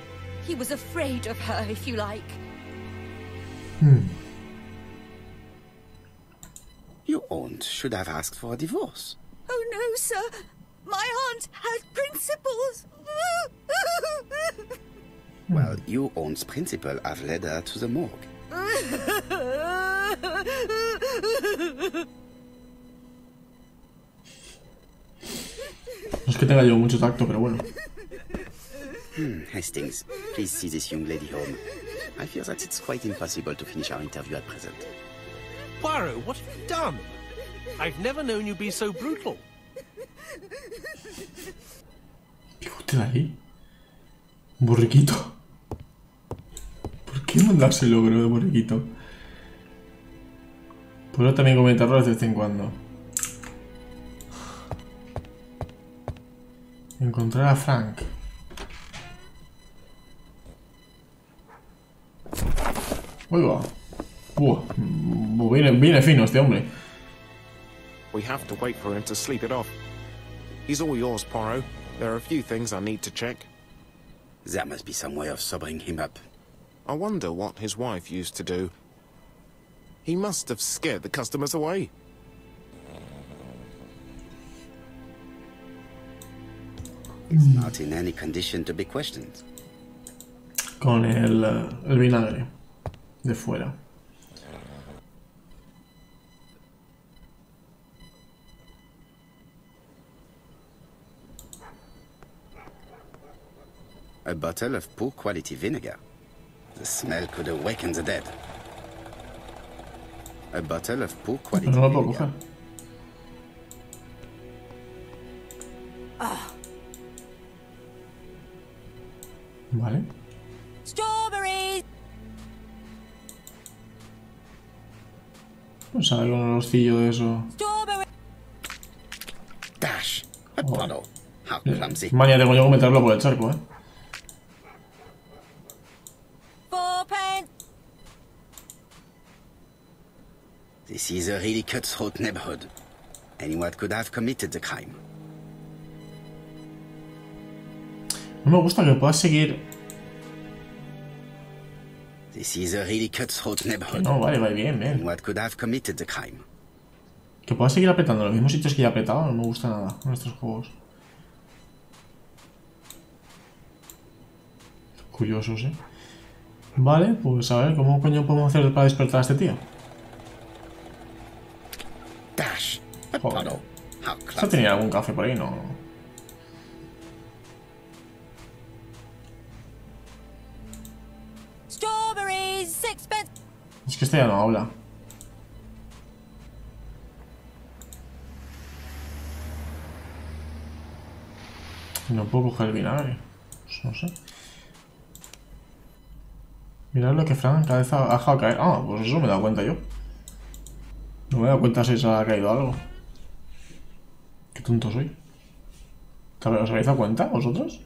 He was afraid of her, if you like. Your aunt should have asked for a divorce. Oh, no, sir. My aunt had principles. Well, your aunt's principal have led her to the morgue. No es que tenga yo mucho tacto, pero bueno. Hastings, please see this young lady home. I fear that it's quite impossible to finish our interview at present. Poirot, what have you done? I've never known you be so brutal. ¿Qué usted ahí? Un borriquito. ¿Por qué mandarse el logro de borriquito? Puedo también comentarlo de vez en cuando. Encontrar a Frank. Oiga. Viene fino este hombre. We have to wait for him to sleep it off. He's all yours, Poirot. There are a few things I need to check. There must be some way of sobering him up. I wonder what his wife used to do. He must have scared the customers away. He's not in any condition to be questioned. Con el vinagre de fuera. A bottle of poor quality vinegar. The smell could awaken the dead. A bottle of poor quality No lo puedo vinegar. coger. Vale. Strawberries! Pues sale con un olorcillo de eso. Strawberry. Dash! A puddle. How clumsy. Mañana tengo yo que meterlo por el charco, ¿eh? 4 pence. This is a really cutthroat neighborhood. Anyone could have committed the crime. No me gusta que puedas seguir. This is a really cutthroat neighborhood. No, vale, bien, bien. Anyone could have committed the crime. Que puedas seguir apretando los mismos sitios que ya he apretado, no me gusta nada en estos juegos. Curiosos, ¿eh? Vale, pues a ver, ¿cómo coño podemos hacer para despertar a este tío? Dash! A Joder. puddle. How ¿Esta clumsy. tenía algún café por ahí? No. Strawberries. 6 pence. Es que este ya no habla. No puedo coger el vinagre. Pues no sé. Mirad lo que Fran cada vez ha dejado caer. Ah, pues eso me he dado cuenta yo. No me he dado cuenta si se ha caído algo. Qué tonto soy. ¿Os habéis dado cuenta vosotros?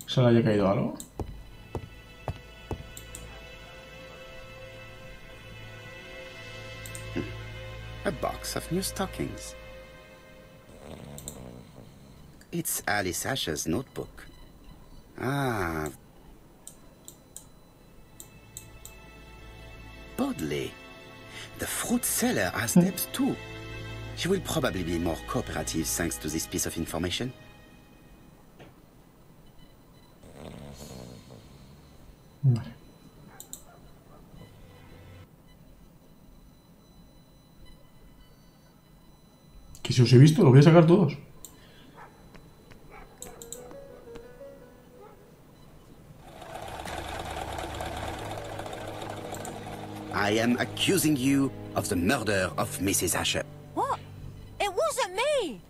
¿Se le haya caído algo? A box of new stockings. It's Alice Asher's notebook. Ah. Bodley. The fruit seller has debts too. She will probably be more cooperative thanks to this piece of information. Vale. Que si os he visto, lo voy a sacar todos. I am accusing you of the murder of Mrs. Asher. What? It wasn't me.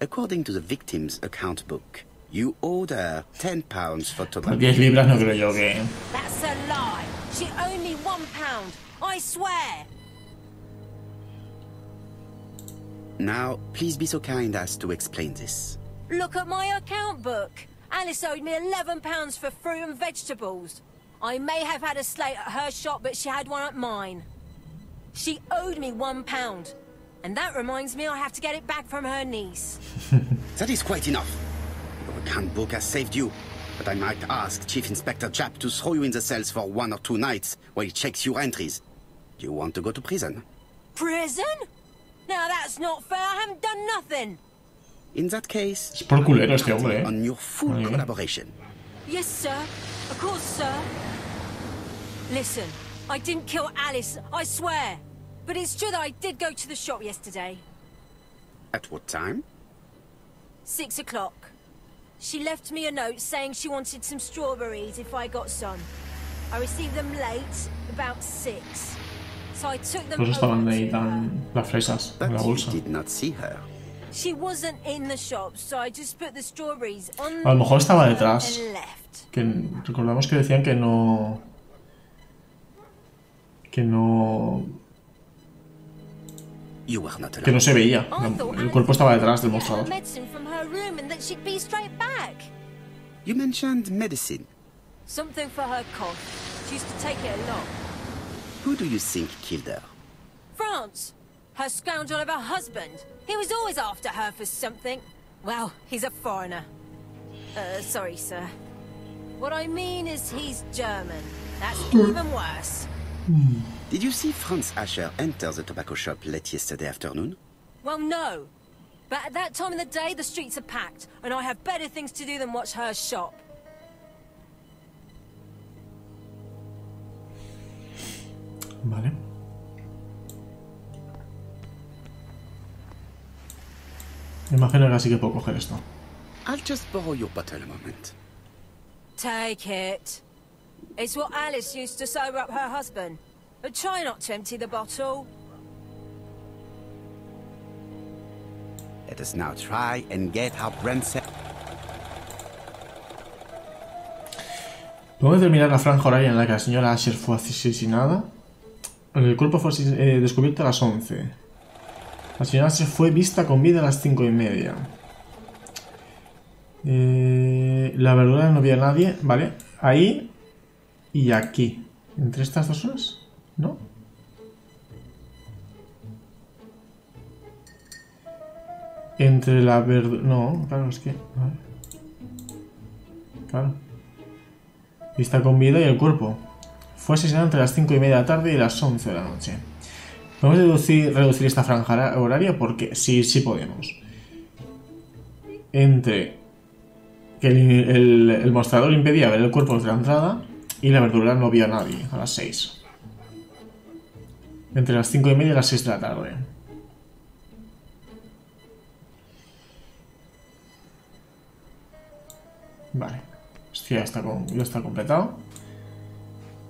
According to the victim's account book, you owed her £10 for Por tobacco. 10 libras no creo yo que... That's a lie. She owed me £1. I swear. Now, please be so kind as to explain this. Look at my account book. Alice owed me £11 for fruit and vegetables. I may have had a slate at her shop, but she had one at mine. She owed me £1. And that reminds me I have to get it back from her niece. That is quite enough. Your account book has saved you, but I might ask Chief Inspector Japp to throw you in the cells for 1 or 2 nights while he checks your entries. Do you want to go to prison? Prison? Now that's not fair. I haven't done nothing. In that case, Es por culero este hombre, ¿eh? on your full Muy bien. collaboration. Yes, sir. Of course, sir. Listen, I didn't kill Alice, I swear. But it's true that I did go to the shop yesterday. At what time? 6 o'clock. She left me a note saying she wanted some strawberries if I got some. I received them late, about 6. So I took them Pues estaban over ahí to her. tan... las fresas en But la you bolsa. did not see her. She wasn't in the shop, so I just put the strawberries on A lo mejor estaba detrás. and left. Que recordamos que decían que no... Que no... You were not Que alone. no se veía. I thought El cuerpo estaba detrás del Alice would mostrador. get her medicine from her room and that she'd be straight back. You mentioned medicine. Something for her cough. She used to take it a lot. Who do you think killed her? France. Her scoundrel of a husband. He was always after her for something. Well, he's a foreigner. Sorry, sir. What I mean is he's German. That's even worse. Did you see Franz Asher enter the tobacco shop late yesterday afternoon? Well, no. But at that time of the day, the streets are packed, and I have better things to do than watch her shop. Vale. Imagino que así que puedo coger esto. I'll just borrow your bottle a moment. Take it. It's what Alice used to sober up her husband. But try not to empty the bottle. Let us now try and get our brand set. Luego de terminar la franja horaria en la que la señora Asher fue asesinada, El cuerpo fue descubierto a las 11. La señora se fue vista con vida a las 5:30. La verdura no había nadie, ¿vale? Ahí y aquí. ¿Entre estas dos horas? ¿No? Entre la verdura... No, claro, es que... A ver. Claro. Vista con vida y el cuerpo. Fue asesinado entre las 5:30 de la tarde y las 11 de la noche. Podemos reducir esta franja horaria porque sí podemos. Entre que el mostrador impedía ver el cuerpo desde la entrada y la verdura no vio a nadie a las 6. Entre las 5:30 y las 6 de la tarde. Vale. Esto ya está completado.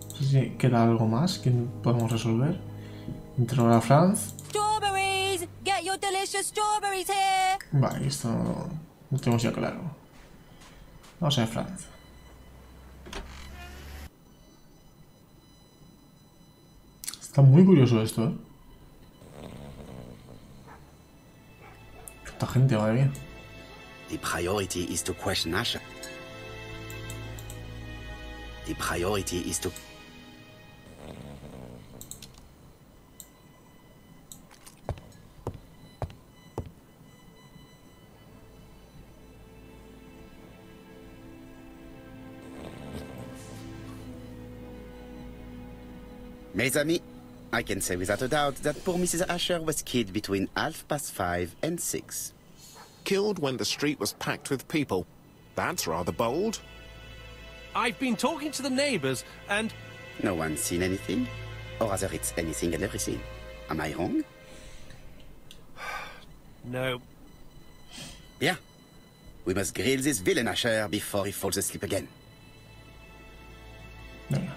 No sé si queda algo más que podemos resolver. Interrogar a Franz. Strawberries! Get your delicious strawberries here! Vale, esto lo tenemos ya claro. Vamos a ver Franz. Está muy curioso esto, ¿eh? Esta gente, madre mía. The priority is to question Asher. The priority is to... Mes amis, I can say without a doubt that poor Mrs. Asher was killed between 5:30 and 6. Killed when the street was packed with people. That's rather bold. I've been talking to the neighbors, and... No one's seen anything? Or rather, it's anything and everything. Am I wrong? No. Bien. We must grill this villain Asher before he falls asleep again. Venga.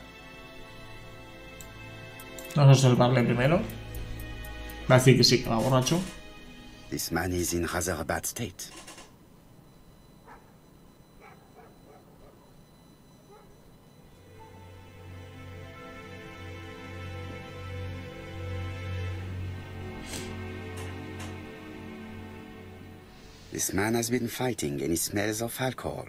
Vamos a observarle primero. Va a decir que sí, que va borracho. This man is in rather a bad state. This man has been fighting and he smells of alcohol.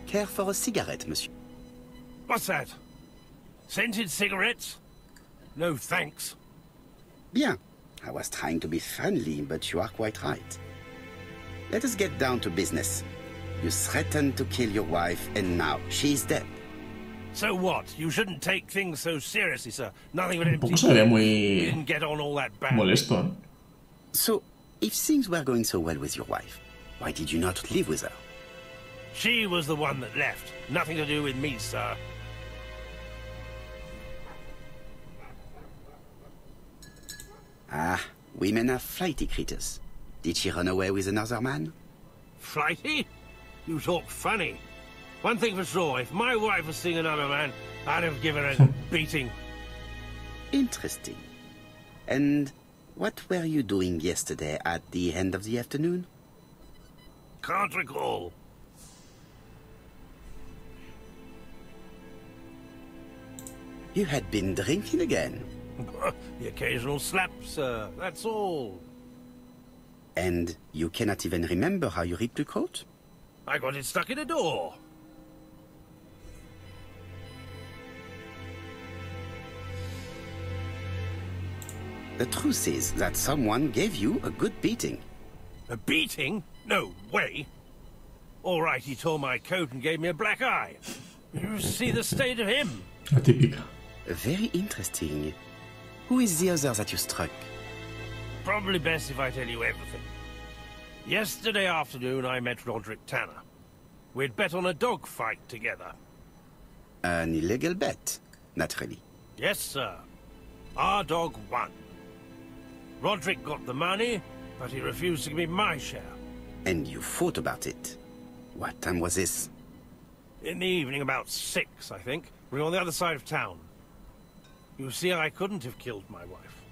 Care for a cigarette, monsieur? What's that? Scented cigarettes? No thanks. Bien. I was trying to be friendly, but you are quite right. Let us get down to business. You threatened to kill your wife, and now she's dead. So what? You shouldn't take things so seriously, sir. Nothing but Un empty... poco se ve muy Didn't get on all that bad. molesto, ¿eh? So, if things were going so well with your wife, why did you not live with her? She was the one that left. Nothing to do with me, sir. Ah, women are flighty creatures. Did she run away with another man? Flighty? You talk funny. One thing for sure, if my wife was seeing another man, I'd have given her a beating. Interesting. And what were you doing yesterday at the end of the afternoon? Can't recall. You had been drinking again. The occasional slap, sir. That's all. And you cannot even remember how you ripped the coat? I got it stuck in a door. The truth is that someone gave you a good beating. A beating? No way. All right, he tore my coat and gave me a black eye. You see the state of him? Atípica. Very interesting. Who is the other that you struck? Probably best if I tell you everything. Yesterday afternoon, I met Roderick Tanner. We'd bet on a dog fight together. An illegal bet, naturally. Yes, sir. Our dog won. Roderick got the money, but he refused to give me my share. And you fought about it. What time was this? In the evening, about 6, I think. We were on the other side of town. You see, I couldn't have killed my wife.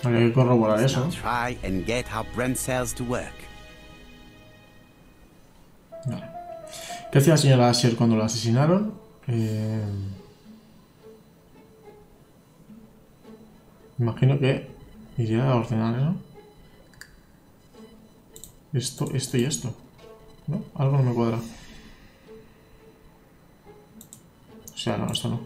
Habría que corroborar eso. Now try and get our brain cells to work. Vale. ¿Qué hacía la señora Asher cuando la asesinaron? Imagino que iría a ordenar, ¿no? Esto y esto. ¿No? Algo no me cuadra. O sea, no, esto no.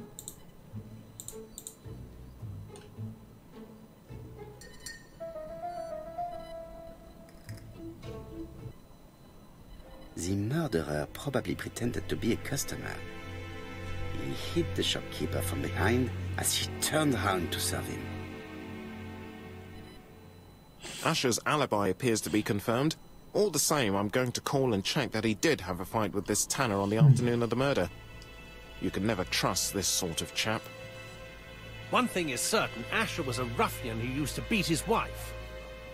The murderer probably pretended to be a customer. He hit the shopkeeper from behind as she turned around to serve him. Asher's alibi appears to be confirmed. All the same, I'm going to call and check that he did have a fight with this Tanner on the afternoon of the murder. You can never trust this sort of chap. One thing is certain, Asher was a ruffian who used to beat his wife.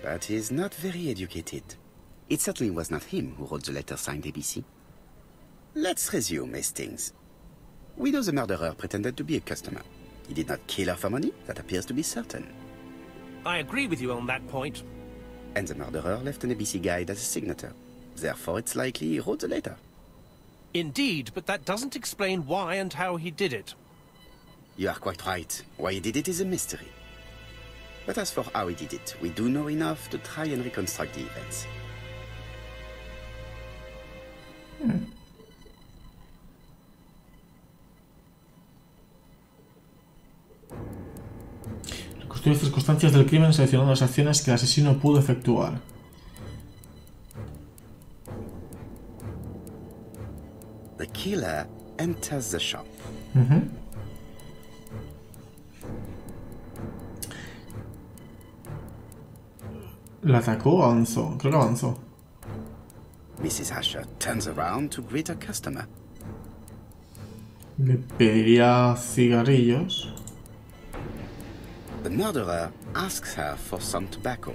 But he's not very educated. It certainly was not him who wrote the letter signed ABC. Let's resume, Hastings. We know the murderer pretended to be a customer. He did not kill her for money, that appears to be certain. I agree with you on that point. And the murderer left an ABC guide as a signature. Therefore, it's likely he wrote the letter. Indeed, but that doesn't explain why and how he did it. You are quite right. Why he did it is a mystery. But as for how he did it, we do know enough to try and reconstruct the events. Reconstruye circunstancias del crimen seleccionando las acciones que el asesino pudo efectuar. The killer enters the shop. ¿La atacó o avanzó? Creo que avanzó. Mrs. Asher turns around to greet her customer. Le pediría cigarrillos. The murderer asks her for some tobacco.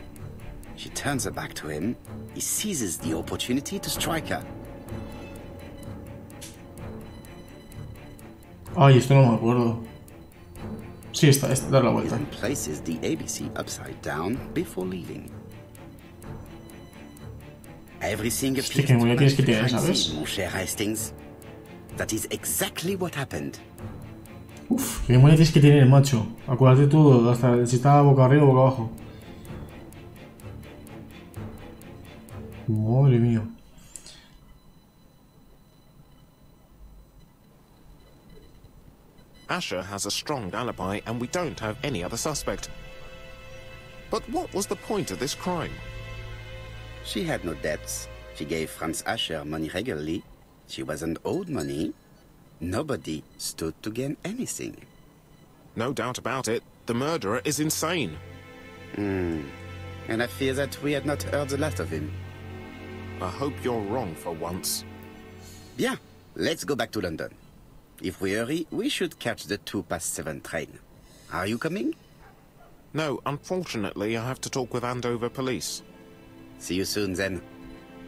She turns her back to him. He seizes the opportunity to strike her. Ay, esto no me acuerdo. Sí, es dar la He vuelta. then places the ABC upside down before leaving. Everything appears Hostia, qué memoria tienes que tener, fine, ¿sabes? mon cher Hastings. That is exactly what happened. Uf, qué memoria tienes que tener, macho. Acuérdate todo, hasta si está boca arriba o boca abajo. Madre mía. Asher has a strong alibi and we don't have any other suspect. But what was the point of this crime? She had no debts. She gave Franz Asher money regularly. She wasn't owed money. Nobody stood to gain anything. No doubt about it, the murderer is insane. And I fear that we had not heard the last of him. I hope you're wrong for once. Bien, let's go back to London. If we hurry, we should catch the 7:02 train. Are you coming? No, unfortunately, I have to talk with Andover police. See you soon, then.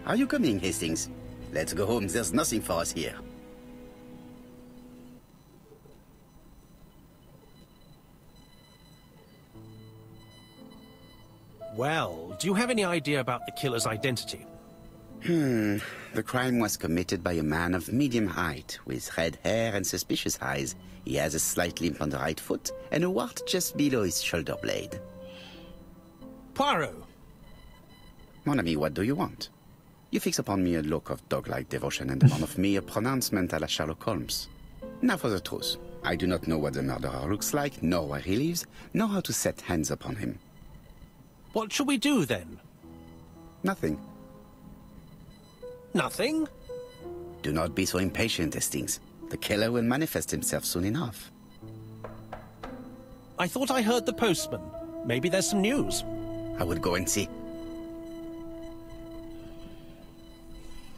Are you coming, Hastings? Let's go home. There's nothing for us here. Well, do you have any idea about the killer's identity? The crime was committed by a man of medium height, with red hair and suspicious eyes. He has a slight limp on the right foot, and a wart just below his shoulder blade. Poirot! Mon ami, what do you want? You fix upon me a look of dog-like devotion and demand of me a pronouncement a la Sherlock Holmes. Now for the truth. I do not know what the murderer looks like, nor where he lives, nor how to set hands upon him. What shall we do, then? Nothing. Nothing? Do not be so impatient, Hastings. The killer will manifest himself soon enough. I thought I heard the postman. Maybe there's some news. I will go and see.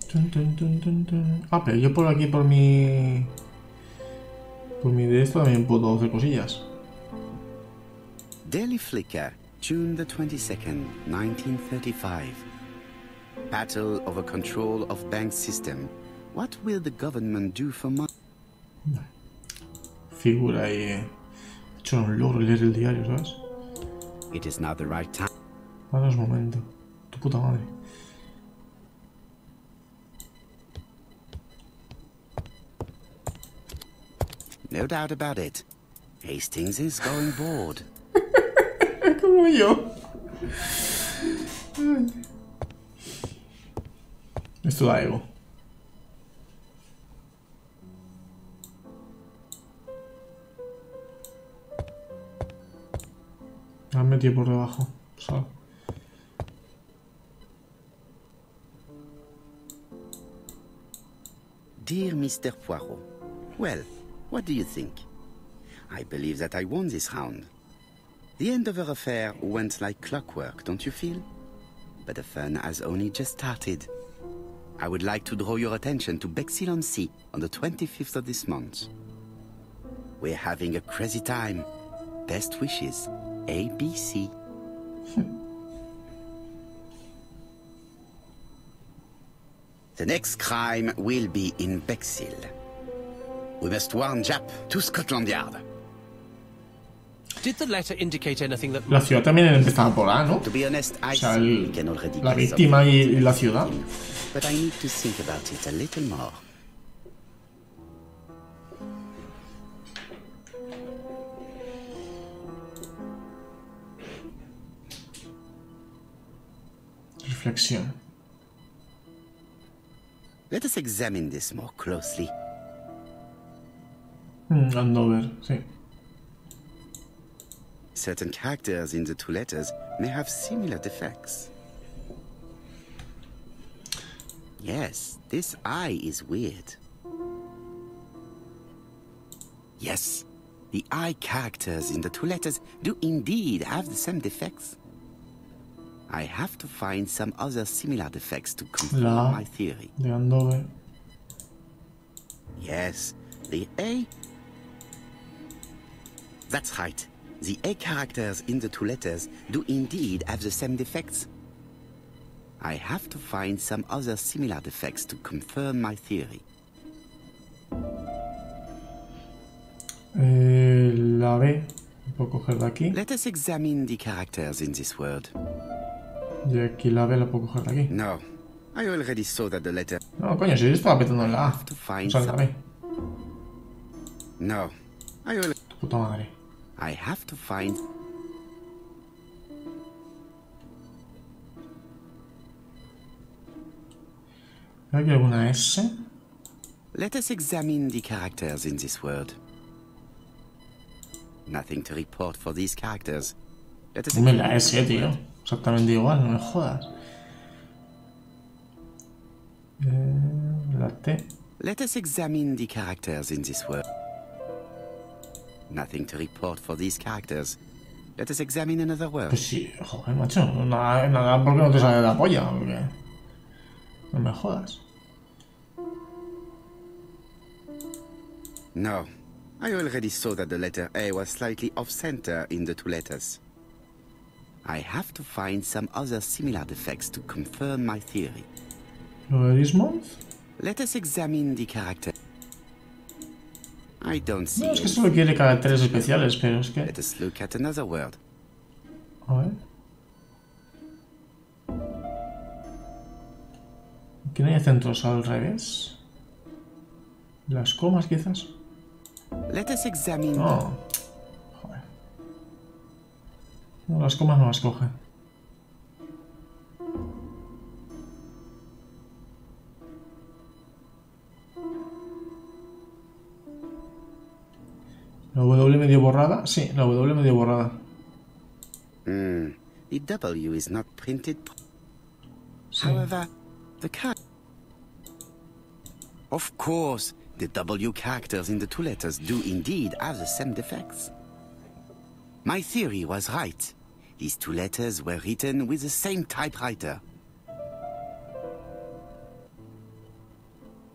Tun, tun, tun, tun, tun. Ah, pero yo por aquí, por mi de esto también puedo hacer cosillas. Daily Flicker, June the 22nd, 1935. Battle over control of bank system. What will the government do for money? Figura ahí. He hecho un logro leer el diario, ¿sabes? It is now the right time. Ahora es momento. Tu puta madre. No doubt about it. Hastings is going bored. Como yo. Esto da ego. Me han metido por debajo. Sal. Dear Mr. Poirot, well, what do you think? I believe that I won this round. The end of our affair went like clockwork, don't you feel? But the fun has only just started. I would like to draw your attention to Bexhill-on-Sea on the 25th of this month. We're having a crazy time. Best wishes, ABC. The next crime will be in Bexhill. We must warn Jap to Scotland Yard. Did the letter indicate anything that... La ciudad también empezaba por A, ¿no? To be honest, I O sea, think we can already la guess víctima something. y la ciudad. But I need to think about it a little more. Reflexión. Let us examine this more closely. Andover, sí. Certain characters in the two letters may have similar defects. Yes, this I is weird. Yes, the I characters in the two letters do indeed have the same defects. I have to find some other similar defects to confirm La my theory. de Andover. Yes, the A... That's right. The A characters in the two letters do indeed have the same defects. I have to find some other similar defects to confirm my theory. La B. Puedo coger de aquí. Let us examine the characters in this word. Y aquí la B la puedo coger de aquí. No, I already saw that the letter... No, coño, si yo estaba petando en la A. To find O sea, en la some... B. No, I already... Tu puta madre. I have to find... ¿Hay aquí alguna S? Let us examine the characters in this word. Nothing to report for these characters. Let us Dime examine la S, tío. Exactamente igual, no me jodas. La T. Let us examine the characters in this word. Nothing to report for these characters. Let us examine another word. Pues sí, joder, macho. Nada, porque no te sale de la polla. Porque... No me jodas. No, I already saw that the letter A was slightly off-center in the two letters. I have to find some other similar defects to confirm my theory. ¿Lo de this month? Let us examine the character. I don't see No, es que it. solo quiere caracteres especiales, pero es que... Let us look at another word. A ver. Aquí no hay acentos al revés. Las comas, quizás. Let us examine... No. Joder. No, las comas no las coge. ¿La W medio borrada? Sí, la W medio borrada. The W is not printed. Sí. However, the Of course, the W characters in the two letters do indeed have the same defects. My theory was right. These two letters were written with the same typewriter.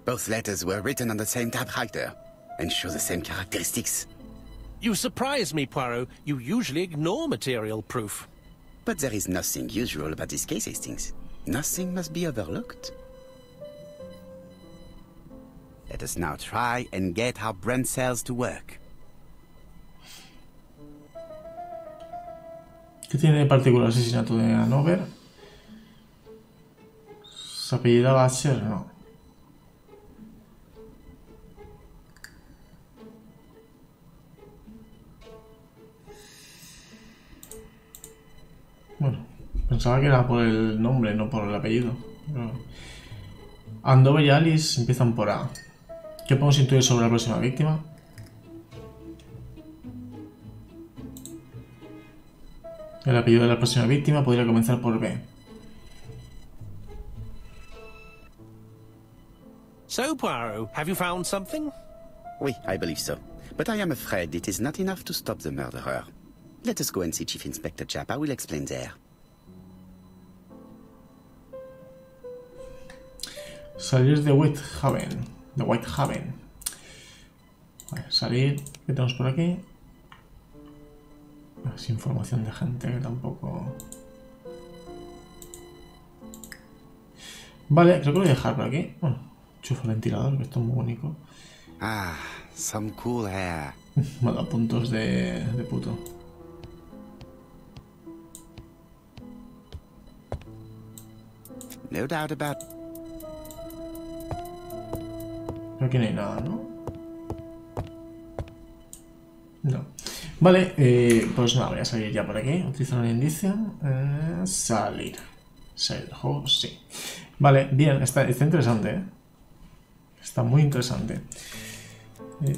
Both letters were written on the same typewriter and show the same characteristics. You surprise me, Poirot. You usually ignore material proof. But there is nothing usual about this case, Hastings. Nothing must be overlooked. Let us now try and get our brain cells to work. ¿Qué tiene de particular el asesinato de Hanover? ¿Se apellidaba Asher? No. Bueno, pensaba que era por el nombre, no por el apellido. Pero... Andover y Alice empiezan por A. ¿Qué podemos intuir sobre la próxima víctima? El apellido de la próxima víctima podría comenzar por B. So, Poirot, have you found something? Oui, I believe so. But I am afraid it is not enough to stop the murderer. Let us go and see Chief Inspector Chap. I will explain there. Salir de Whitehaven. De Whitehaven. Vale, salir. ¿Qué tenemos por aquí? Es información de gente que tampoco... Vale, creo que lo voy a dejar por aquí. Bueno, chufa el ventilador, que esto es muy bonito. Ah, some cool hair. Me ha dado puntos de puto. No doubt about... Aquí no hay nada, ¿no? No. Vale, pues nada, voy a salir ya por aquí. Utilizar un indicio. Salir. Salir del juego, sí. Vale, bien, está interesante, ¿eh? Está muy interesante.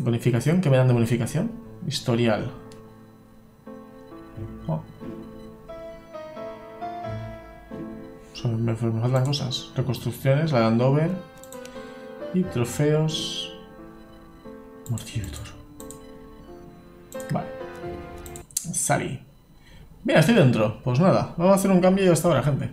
Bonificación, ¿qué me dan de bonificación? Historial. Oh. Me faltan cosas. Reconstrucciones, la de Andover. Y trofeos. Martillo de toro. Vale. Salí. Bien, estoy dentro. Pues nada, vamos a hacer un cambio y hasta ahora, gente.